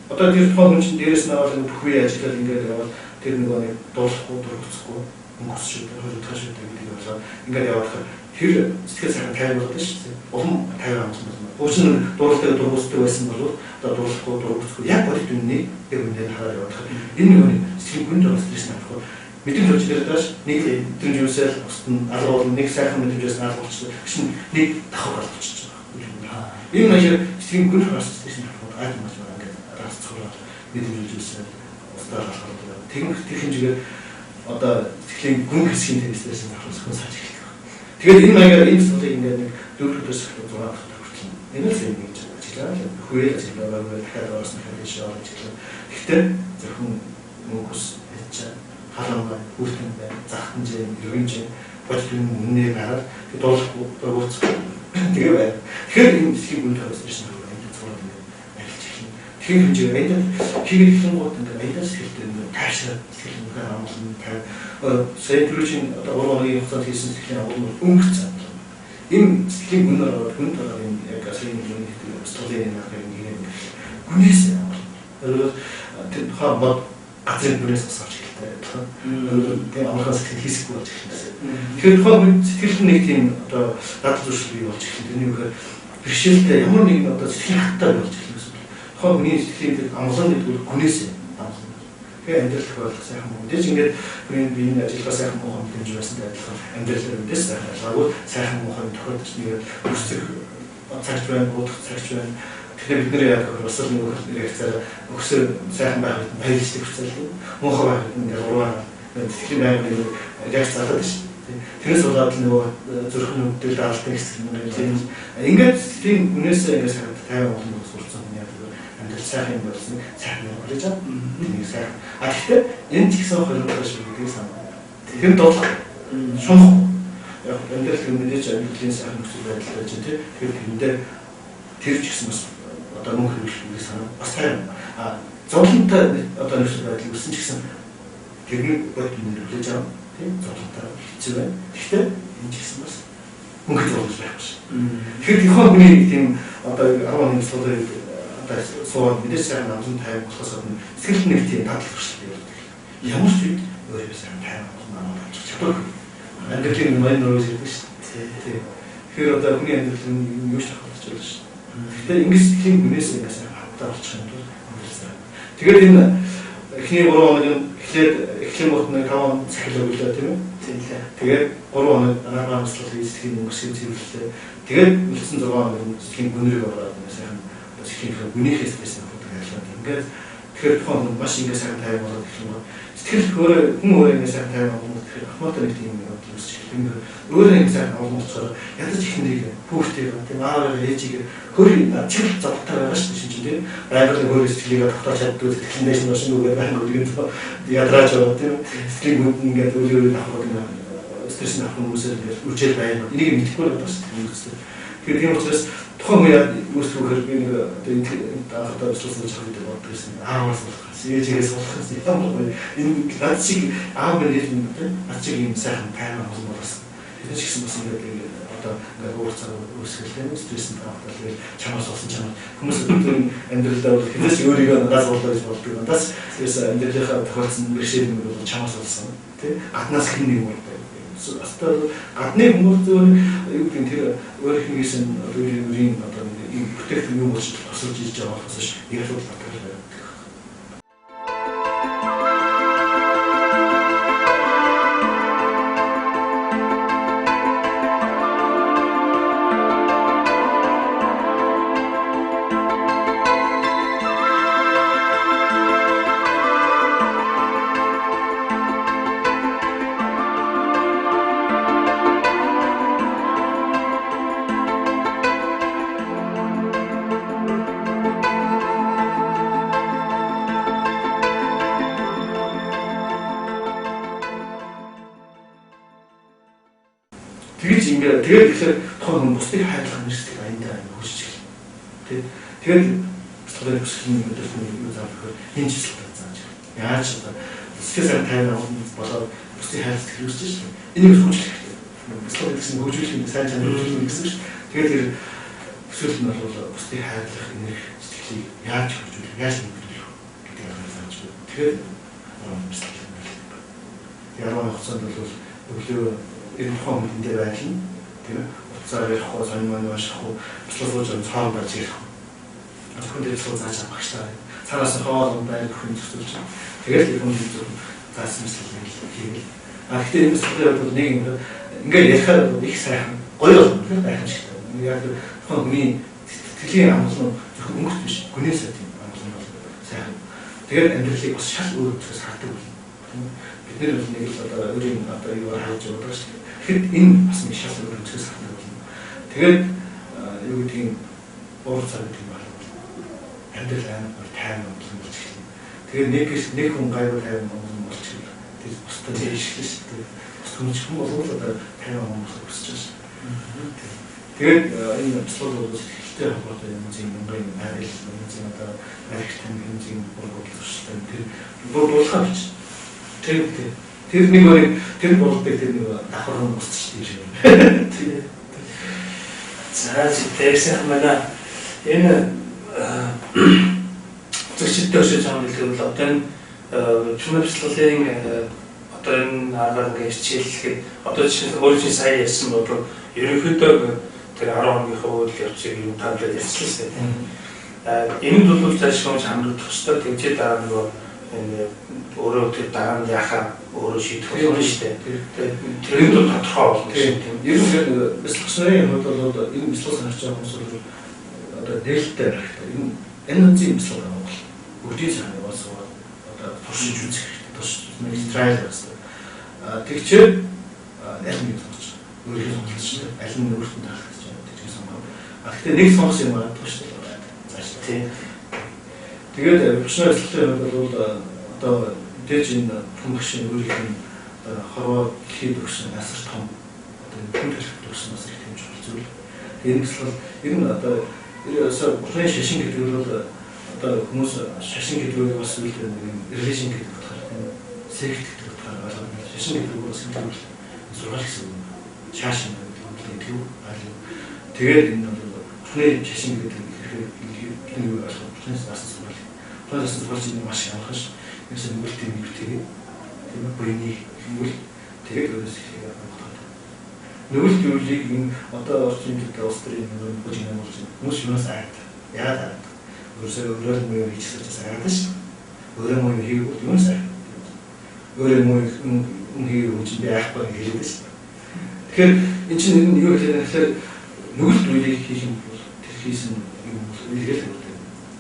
одоо тэр тухайн хүн чинь дээрээс нь аваад бүх үе ажиллаад ингээд яваад тэр нэг дуулахгүй дургуцахгүй өнгөс шүү дээ шүү гэдэг болоо ингээд яваад тэр сэтгэл сайхан тайван болдог шүү дээ. Улам тайван болсон. Уучин дурлалтай дургуцдаг байсан бол одоо дурлахгүй дургуцгүй яг бодит үннийг тэр үнээр хараад явах. Энэ нэг сэтгэл гүнд байгаа стресс авах. Мэдрэмж болж ирээд нэг мэдрэмж юусэл устын алгуул нэг сайхан мэдрэмжээс алгуулчихсан. Гэсэн нэг давхар болчихж байгаа. Энэ нэг сэтгэл гүнд байгаа стресс авах айд маш байгаа ингээд расцуулаад мэдрэмж юусэл устдаа алгуулдаг. Тэгэх хэмжээгээр одоо сэтгэлийн гүн хэсгийн стресс авах хүн саж эхэлдэг. Тэгээд энэ маягаар энэ зүйлийг ингээд нэг дөрөвдөөс 6 дахь хүртэл энэ л юм гэж ажиллаа. Хүүрээ ажиллаа дахиад орсон хэрэг шоу ажиллаа. Гэхдээ зөвхөн мөнгөс хийж халуун бүртэн бай, захтан жин, ерөнжин бодит үнээр хараад тэгээд дуулахгүй дургуцах. Тэгээ бай. Тэгэхээр энэ сэтгэл гүн тавьсан юм байна. Цогцол юм арилж эхэлнэ. Тэгэхээр хэмжээ энэ хийгээд ихлэн гот ингээд аяда сэтгэлтэй таашаа сэтгэл үнээр амгалан тавь. Сая түрүүчийн одоо 3 хоногийн хугацаанд хийсэн сэтгэлийн агуулгын өнгөрцөн. Энэ сэтгэлийн гүн ороод гүн тараад энэ яг асрын гүн гэдэг столын нахыг нэг гүнээс тэр хаа газрын гүнээс асууж эхэлдэг. Тэр амгалан сэтгэл хийсэхгүй болж эхэлсэн. Тэгэхээр тухайн сэтгэл нэг тийм одоо дадал зуршил бий болж эхэлсэн. Тэрний үгээр бэрхшээлтэй ямар нэгэн одоо сэтгэлийн хаттай болж эхэлсэн. Тухайн хүний сэтгэлийн амгалан гэдэг гүнээс тэгээ амьдрал болох сайхан мэдээж ингээд биений ажиллагаа сайхан муухай мэдээж байсантай адилхан амьдрал мэдээж сайхан ажиллаагүй сайхан муухай тохиолдож нэг өсөх цагч байна, будах цагч байна. Тэгэхээр бид нэр яг бас нэг хэрэгцээ өсөө сайхан байх баярлалтай хүртэл муухай байх ингээд ураа сэтгэлийн байр яг цаалаад шүү. Тэрээс болоод нөгөө зүрхэн өвдөл даалтын хэсэг юм ингээд сэтгэлийн үнээс ингээд сайхан тайван болно сурцсан юм яг амьдрал сайхан юм болсон сайхан юм болж байгаа. Тэнийг сайхан. Гэхдээ энэ ч гэсэн хоригдож шүү гэдгийг санаа. Тэр дуулах шунах. Яг амьдрал мэдээж амьдралын сайхан нөхцөл байдал байж тээ. Тэгэхээр тэндээ тэр ч гэсэн бас одоо мөн хэрэглэх санаа. Бас тайван. Зовлонтой одоо нөхцөл байдал үүссэн ч гэсэн тэрний бодит нөлөөлж байгаа. Тийм зовлонтой хэцүү байна. Гэхдээ энэ ч гэсэн бас мөнгө зовлож байх биш. Тэгэхээр тухайн хүний тийм одоо 11 суулын сууд мэдээж сайн амсан тайван болохоос гадна сэтгэл нэг тийм дадал зуршил бий болдог. Ямар ч үед өөрөө сайн тайван болох маань чадвар. Амьдралын мань нөрөөс ирдэг шүү дээ. Тийм. Тэгэхээр одоо хүний амьдрал нь юу ч тохиолдож байна шүү. Тэгэхээр ингэж тийм хүнээс ингэж хавтаа болчих юм бол амжилттай. Тэгээд энэ эхний 3 хоног эхлэн мөртний 5 хоног цахилгаан үлээ тийм үү? Тийм. Тэгээд 3 хоног анагаан бяцлал эзэхийг өнгөрсөн зэрэглээ. Тэгээд үлдсэн 6 хоног эзэхийг гүнрэг ороод сайхан эзэхийг гүнийхээс байсан гэдэг ялгаа. Ингээд тэгэхээр тухайн маш ингэ сайхан тайван болоод гэх юм уу. Сэтгэл хүн өөрөө ингэ сайхан тайван болоод тэгэхээр автоматар нэг тийм юм үүсэж байна. Өөрөө ингэ сайхан олонцоор ядаж их нэг хүүхдээ тийм ааваа ээжийг хөрийн чиг завтар байгаа шүү дээ чинь тийм байгалийн өөрөө сэтгэлийг тогтоож чаддгүй сэтгэл дэш машин үгээр байнг үгээд ядрааж байгаа тийм сэтгэл мөнд ингээд өөрөө авах гэдэг стресс авах хүмүүсээр үржил байна. Энийг мэдэхгүй байна бас тийм үстэй. Тэгэхээр тийм учраас тухайн үеэр үүсвэхээр би нэг одоо бэлтгэсэн цаг үед боддог байсан. Ааваас болох, ээжээс болох юм. Энэ над шиг аав мэрэгэл юм тийм над шиг юм сайхан тайван болсон болсон. Энэ ч гэсэн бас ингээд одоо ингээд уурцаа үүсгэлтэй стресс авах тэгээд чамаас болсон чамаа хүмүүс өөрийн амьдралдаа бол хэзээ ч өөрийгөө надаас болоо гэж боддог. Надаас тэрс амьдралынхаа тохиолдсон бэрхшээл юм бол чамаас болсон тийм гаднаас хэн нэг юм болдог. Աստаа гадны хүмүүс зөв юу гэдэг тэр өөрийнхнээс нь өөрийн одоо ийм бүтээгдэхүүн юм болж тусалж ирж байгаа болохоос яг л баталгаа байна. Тэгээд тэгэхээр тухайн бусдыг хайрлах нэрсдэг аяндаа хөөсч ирнэ. Тэгээд бусдыг хүсэх юм өдөртний заавал энэ чиглэл зааж байна. Яаж одоо сэтгэл тайван болоод бусдыг хайрлах хэрэгжиж шүү. Энийг хөгжүүлэх хэрэгтэй. Бусдыг гэсэн хөгжүүлэх юм сайн чанар хөгжүүлэх гэсэн шүү. Тэгээд тэр өсвөл нь бол бусдыг хайрлах энерги сэтгэлийг яаж хөгжүүлэх, яаж нэмэгдүүлэх гэдэг нь зааж байна. Тэгээд яруу хугацаанд бол өглөө энэ тухайн үедээ байхын тийм уцаар ярихгүй сонин маань машихгүй бяцлал руу цаан байж ирэх. Ахын дээр суу зааж авахчлаа. Цаанаас нь хоол байх бүхэн зөвсөлж. Тэгээд энэ хүн зөв заасан мэт хийгээл. Гэхдээ энэ сэтгэлээр бол нэг ингээд ярихаар их сайхан гоё байх юм шиг байна. Яг тухайн хүний сэтгэлийн амгалан зөвхөн өнгөт биш. Гүнээсээ тийм амгалан бол сайхан. Тэгээд амьдралыг бас шал өөр зүйлс хардаг байна. Бид нэр нэг л одоо өөрийн одоо юу хааж байгаа шүү дээ. Тэгэхэд энэ бас нэг шал өөр зүйлс хардаг байна. Тэгээд юу гэдгийг уур цаа гэдэг юм байна. Амьдрал амар тайван болж эхэлнэ. Тэгээд нэг хүн гайвуу тайван болж эхэлнэ. Тэр бусдад дэвшилж шүү дээ. Бус хүн ч юм бол одоо тайван хүмүүс өсөж байна. Тэгээд энэ бяцлал бол ихтэй холбоотой юм зин мөнгөний найрал юм зин одоо архитектурын юм зин бодлоготой тэр бодлохоо бич. Тэр нэг өөр тэр бодлогыг тэр нэг давхар нь босч тийм юм. За зэвсэх манай энэ зөвчөлтэй өшөө цаана хэлэхэд одоо энэ чимээ бяцлалын одоо энэ аргаар ингээд хичээллэхэд одоо жишээ нь өөрийн сая ярьсан бол ерөнхийдөө тэр 10 хоногийн үйл явцыг юм таблет ярьсан шүү дээ. Энд бол цааш хүмүүс хамрагдах ёстой. Тэгжээ дараа нөгөө өөрөө тэр дараа нь яхаа өөрөө шийдэх болно шүү дээ. Тэгээд бол тодорхой болно шүү дээ. Ер нь бяцлагчнарын хувьд бол энэ бяцлал санаж байгаа хүмүүс бол одоо нээлттэй байх хэрэгтэй. Энэ үнцийн бяцлал байгаа бол өдний цаана бас одоо туршиж үзэх хэрэгтэй. Туршиж нэг трайл басна. Тэгчээ аль нэг тооч өөрийнхөө сонголт шүү дээ. Аль нь өөртөө таах гэж байна гэж сонгоо. Гэхдээ нэг сонгос юм аа тооч байна. Зааш тий. Тэгээд бяцлалын хувьд бол одоо дэж энэ хүн багшийн өөрийнх нь хорвоо хийх өгсөн асар том одоо хүн төрөлт өгсөн асар их хэмжих зүйл. Энэ бяцлал ер нь одоо бүрэн шашин гэдэг нь бол одоо хүмүүс шашин гэдэг нь бас үйл нэг релижн гэдэг утгаар сект гэдэг утгаар ойлгоно. Шашин гэдэг нь бас энэ зураг гэсэн шашин гэдэг нь тэгээд энэ бол бүрэн шашин гэдэг нь ихээр нэг ойлгох бүрэн насан сургал. Бүрэн насан сургал чинь маш ялгаш гэсэн үйлдэл нэвтрээ тийм буйны хэмэл тэгээд өөрөөс их бодоод. Нүгэл зүйлийг энэ одоо орчин үед улс төрийн бүжиг намж хүмүүс юунаас айдаг. Яагаад айдаг? Өөрөөр муу хийж чадчихсан айдаг шүү. Өөрөө муу хийх юунаас айдаг. Өөрөө муу хийх үуч би айхгүй хэлээд шүү. Тэгэхээр эн чинь юу гэхээр нүгэл зүйлийг хийх юм бол тэр хийсэн юм илгээл үүрдэг.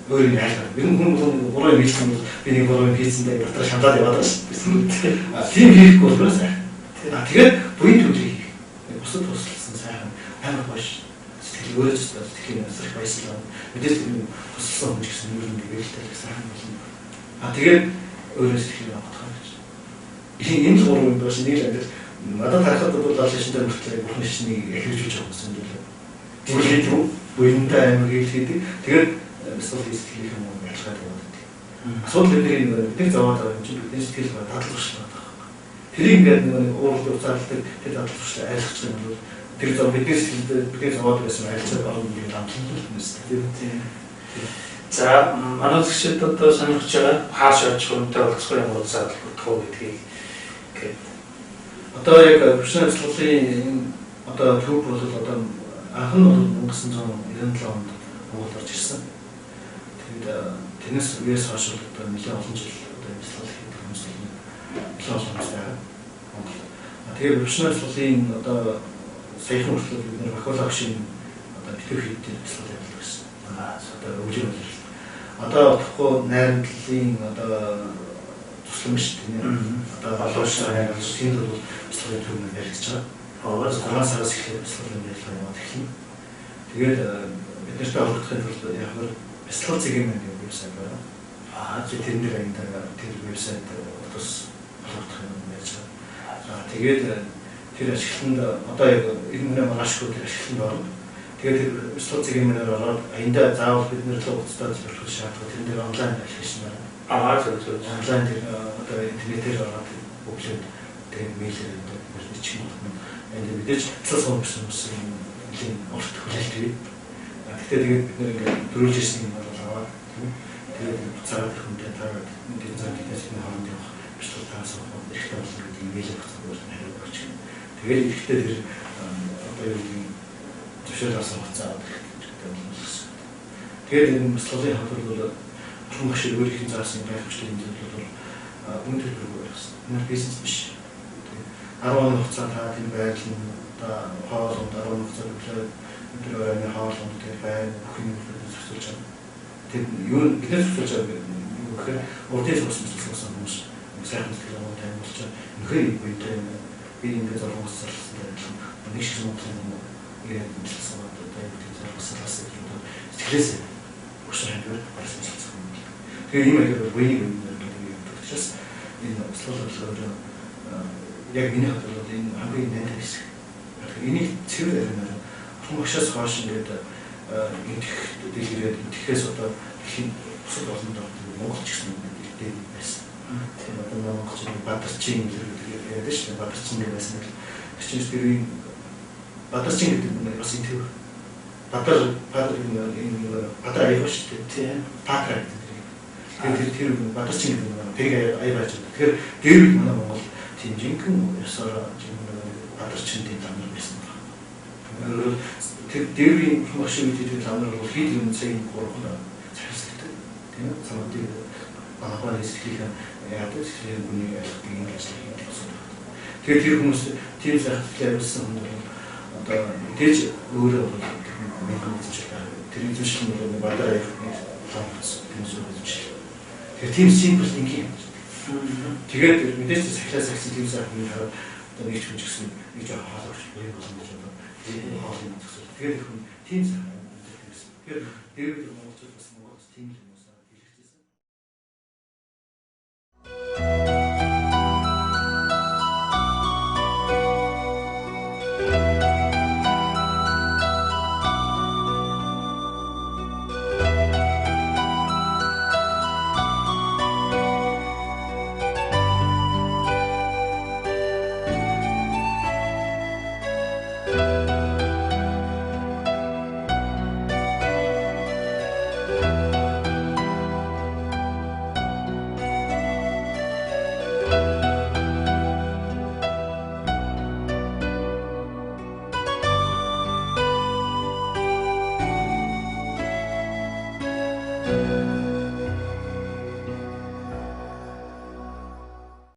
Өөрөө яагаад? Ер нь хүн гурван юм хийсэн бол би нэг гурван хийсэндээ дотор шандаад яваад шүү. Тийм хийхгүй болохоос айдаг. Тэгэхээр буян төлөв бусад тусласан сайхан амар гош сэтгэл өөрөө ч сэтгэлийн насрах баясгалан мэдээж тусласан хүн гэсэн юм нэг ээлтэй сайхан болно. Тэгээд өөрөө сэтгэл авах гэж. Энэ л гурван юм байна шиг нэг л надад харахад бол шишинтэй мөртлөө бүхэн шишнийг эхлүүлж байгаа юм байна. Тэгээд юу буянтай амар хийдэг. Тэгээд эсвэл сэтгэлийн юм ялгаад байгаа. Асуудал нэг зовоод байгаа юм чинь бидний сэтгэл дадлах шүү. Тэрийг ингээд нэг уурлаг уцаалдаг тэр дадлагчтай айлгч юм бол тэр зөв бидний зовоод байсан айлцаа байгаа юм шиг амтлан тийм. За манай зэгчид одоо сонирхож байгаа хааш очих юмтай болцох юм бол задлах бодох уу гэдгийг ингээд одоо яг профессионал сургуулийн одоо төв бол одоо анх нь бол 1997 онд Монголд орж ирсэн. Тэгээд тэрнээс үеэс хойш одоо нэлээд олон жил одоо энэ сургууль хийх хүмүүс байна. Тэгээд профессионал сургуулийн одоо саяхан хүртэл бид нэр бакалаврын одоо битүү хийдэг сургууль явуулдаг гэсэн. Одоо өвлөө бол одоо болохгүй найрамдлалын одоо тусламж тийм одоо боловсрол хайрлах тийм бол сургуулийн төвөнд яригдж байгаа. Орос сараас эхлээд сургуулийн ярилцлага яваад эхэлнэ. Тэгээд бид нартай холбогдохын тулд яг хөр бяцлал цэгийн мэн гэдэг вебсайт байна. Тэр нэр аяндаа тэр вебсайт тус холбогдох юм яаж байгаа. Тэгээд тэр ашиглалтанд одоо яг энэ маргаашгүй тэр ашиглалтанд орно. Тэгээд тэр бяцлал цэгийн мэнээр ороод аяндаа заавал бид нэр л уцтаа зөвлөх шаардлагатай. Тэр дээр онлайн аппликейшн байна. Зөв. Онлайн тэр одоо интернетээр ороод өглөөд тэр мэйлээр мэдээж юм. Энд мэдээж цас хонсон юм урт хүлээлт бий. Гэхдээ тэгээд бид нэр ингээд дөрвөлж ирсэн юм бол аваад тэгээд цаад хүнтэй таараад ингээд цаад гэдээс энэ хооронд явах бяцлал таасах хэрэгтэй болно гэдэг имэйл өгсөн хариу өгч. Тэгээд ихтэй тэр одоо юу гэдэг зөвшөөрөл авсан хугацаа гэдэг юм болсон. Тэгээд энэ бяцлалын хөтөл бол олон машин өөрийн заасан гайхамшигт юм зүйл бол үн төлбөргүй байсан. Энэ бизнес биш. 10 хугацаа та тийм байрлал одоо хоолнд 10 хугацаа төлөөд өдөр өрөөний хоолнд тэр байна бүхний зөвсөлж байгаа. Тэр юу биднээс зөвсөлж байгаа юм гэхээр урдын зөвсөлсөн хүмүүс сайхан сэтгэл гоомтой болж байгаа. Үнэхээр үедээ би ингээд зоргоцсон нэг шиг юм юм ирээд хэлсэн одоо энэ зоргоцсон юм сэтгэлээс өшөө хандвар болсон юм. Тэгээ ийм их үеийг тэгчээс энэ слолоо яг миний хувьд бол энэ хамгийн нэнт хэсэг. Энийг цэвэр ярина. Хүмүүшээс хойш ингээд идэх дэлгэрээд идэхээс одоо их бусад олон Монгол ч гэсэн дээд байсан. Тийм одоо Монголчууд Бадарчин гэдэг яриад шүү дээ. Бадарчин байсан л чинь тэр Бадарчин гэдэг нь бас энэ төв. Бадар аяа шүү дээ. Тийм. Патраа гэдэг. Тэр Бадарчин гэдэг нь тэрийг аяа байж байгаа. Тэгэхээр дээр манай Монгол тийм жинхэнэ ёсоор Бадарчин тийм замнар байсан. Тэр дээрийн машин мэдээд замнар бол хэд юм цагийн 3 цахилсдаг. Тийм үү? Самуудын анхаарал сэтгэлээ яадаг сэтгэлийн хүний ялгын ажил хийх гэсэн. Тэгэхээр тэр хүмүүс тийм захиалгыг явуулсан хүн бол одоо мэдээж өөрөө бол мэдээж байгаа. Тэр зүйл нь бол Бадар аяхны замц хүмүүс үүсэж. Тэгэхээр тийм симпл ингийн. Тэгээд мэдээж сахилаас агсан тийм сайхан юм хараад одоо нэг ч хүн ч гэсэн нэг жоо хаалгач бий болсон гэж одоо энэ хоолны зөвсөл. Тэгээд хүн тийм сайхан юм. Тэгэхээр дээр монголчууд бас Монголд тийм л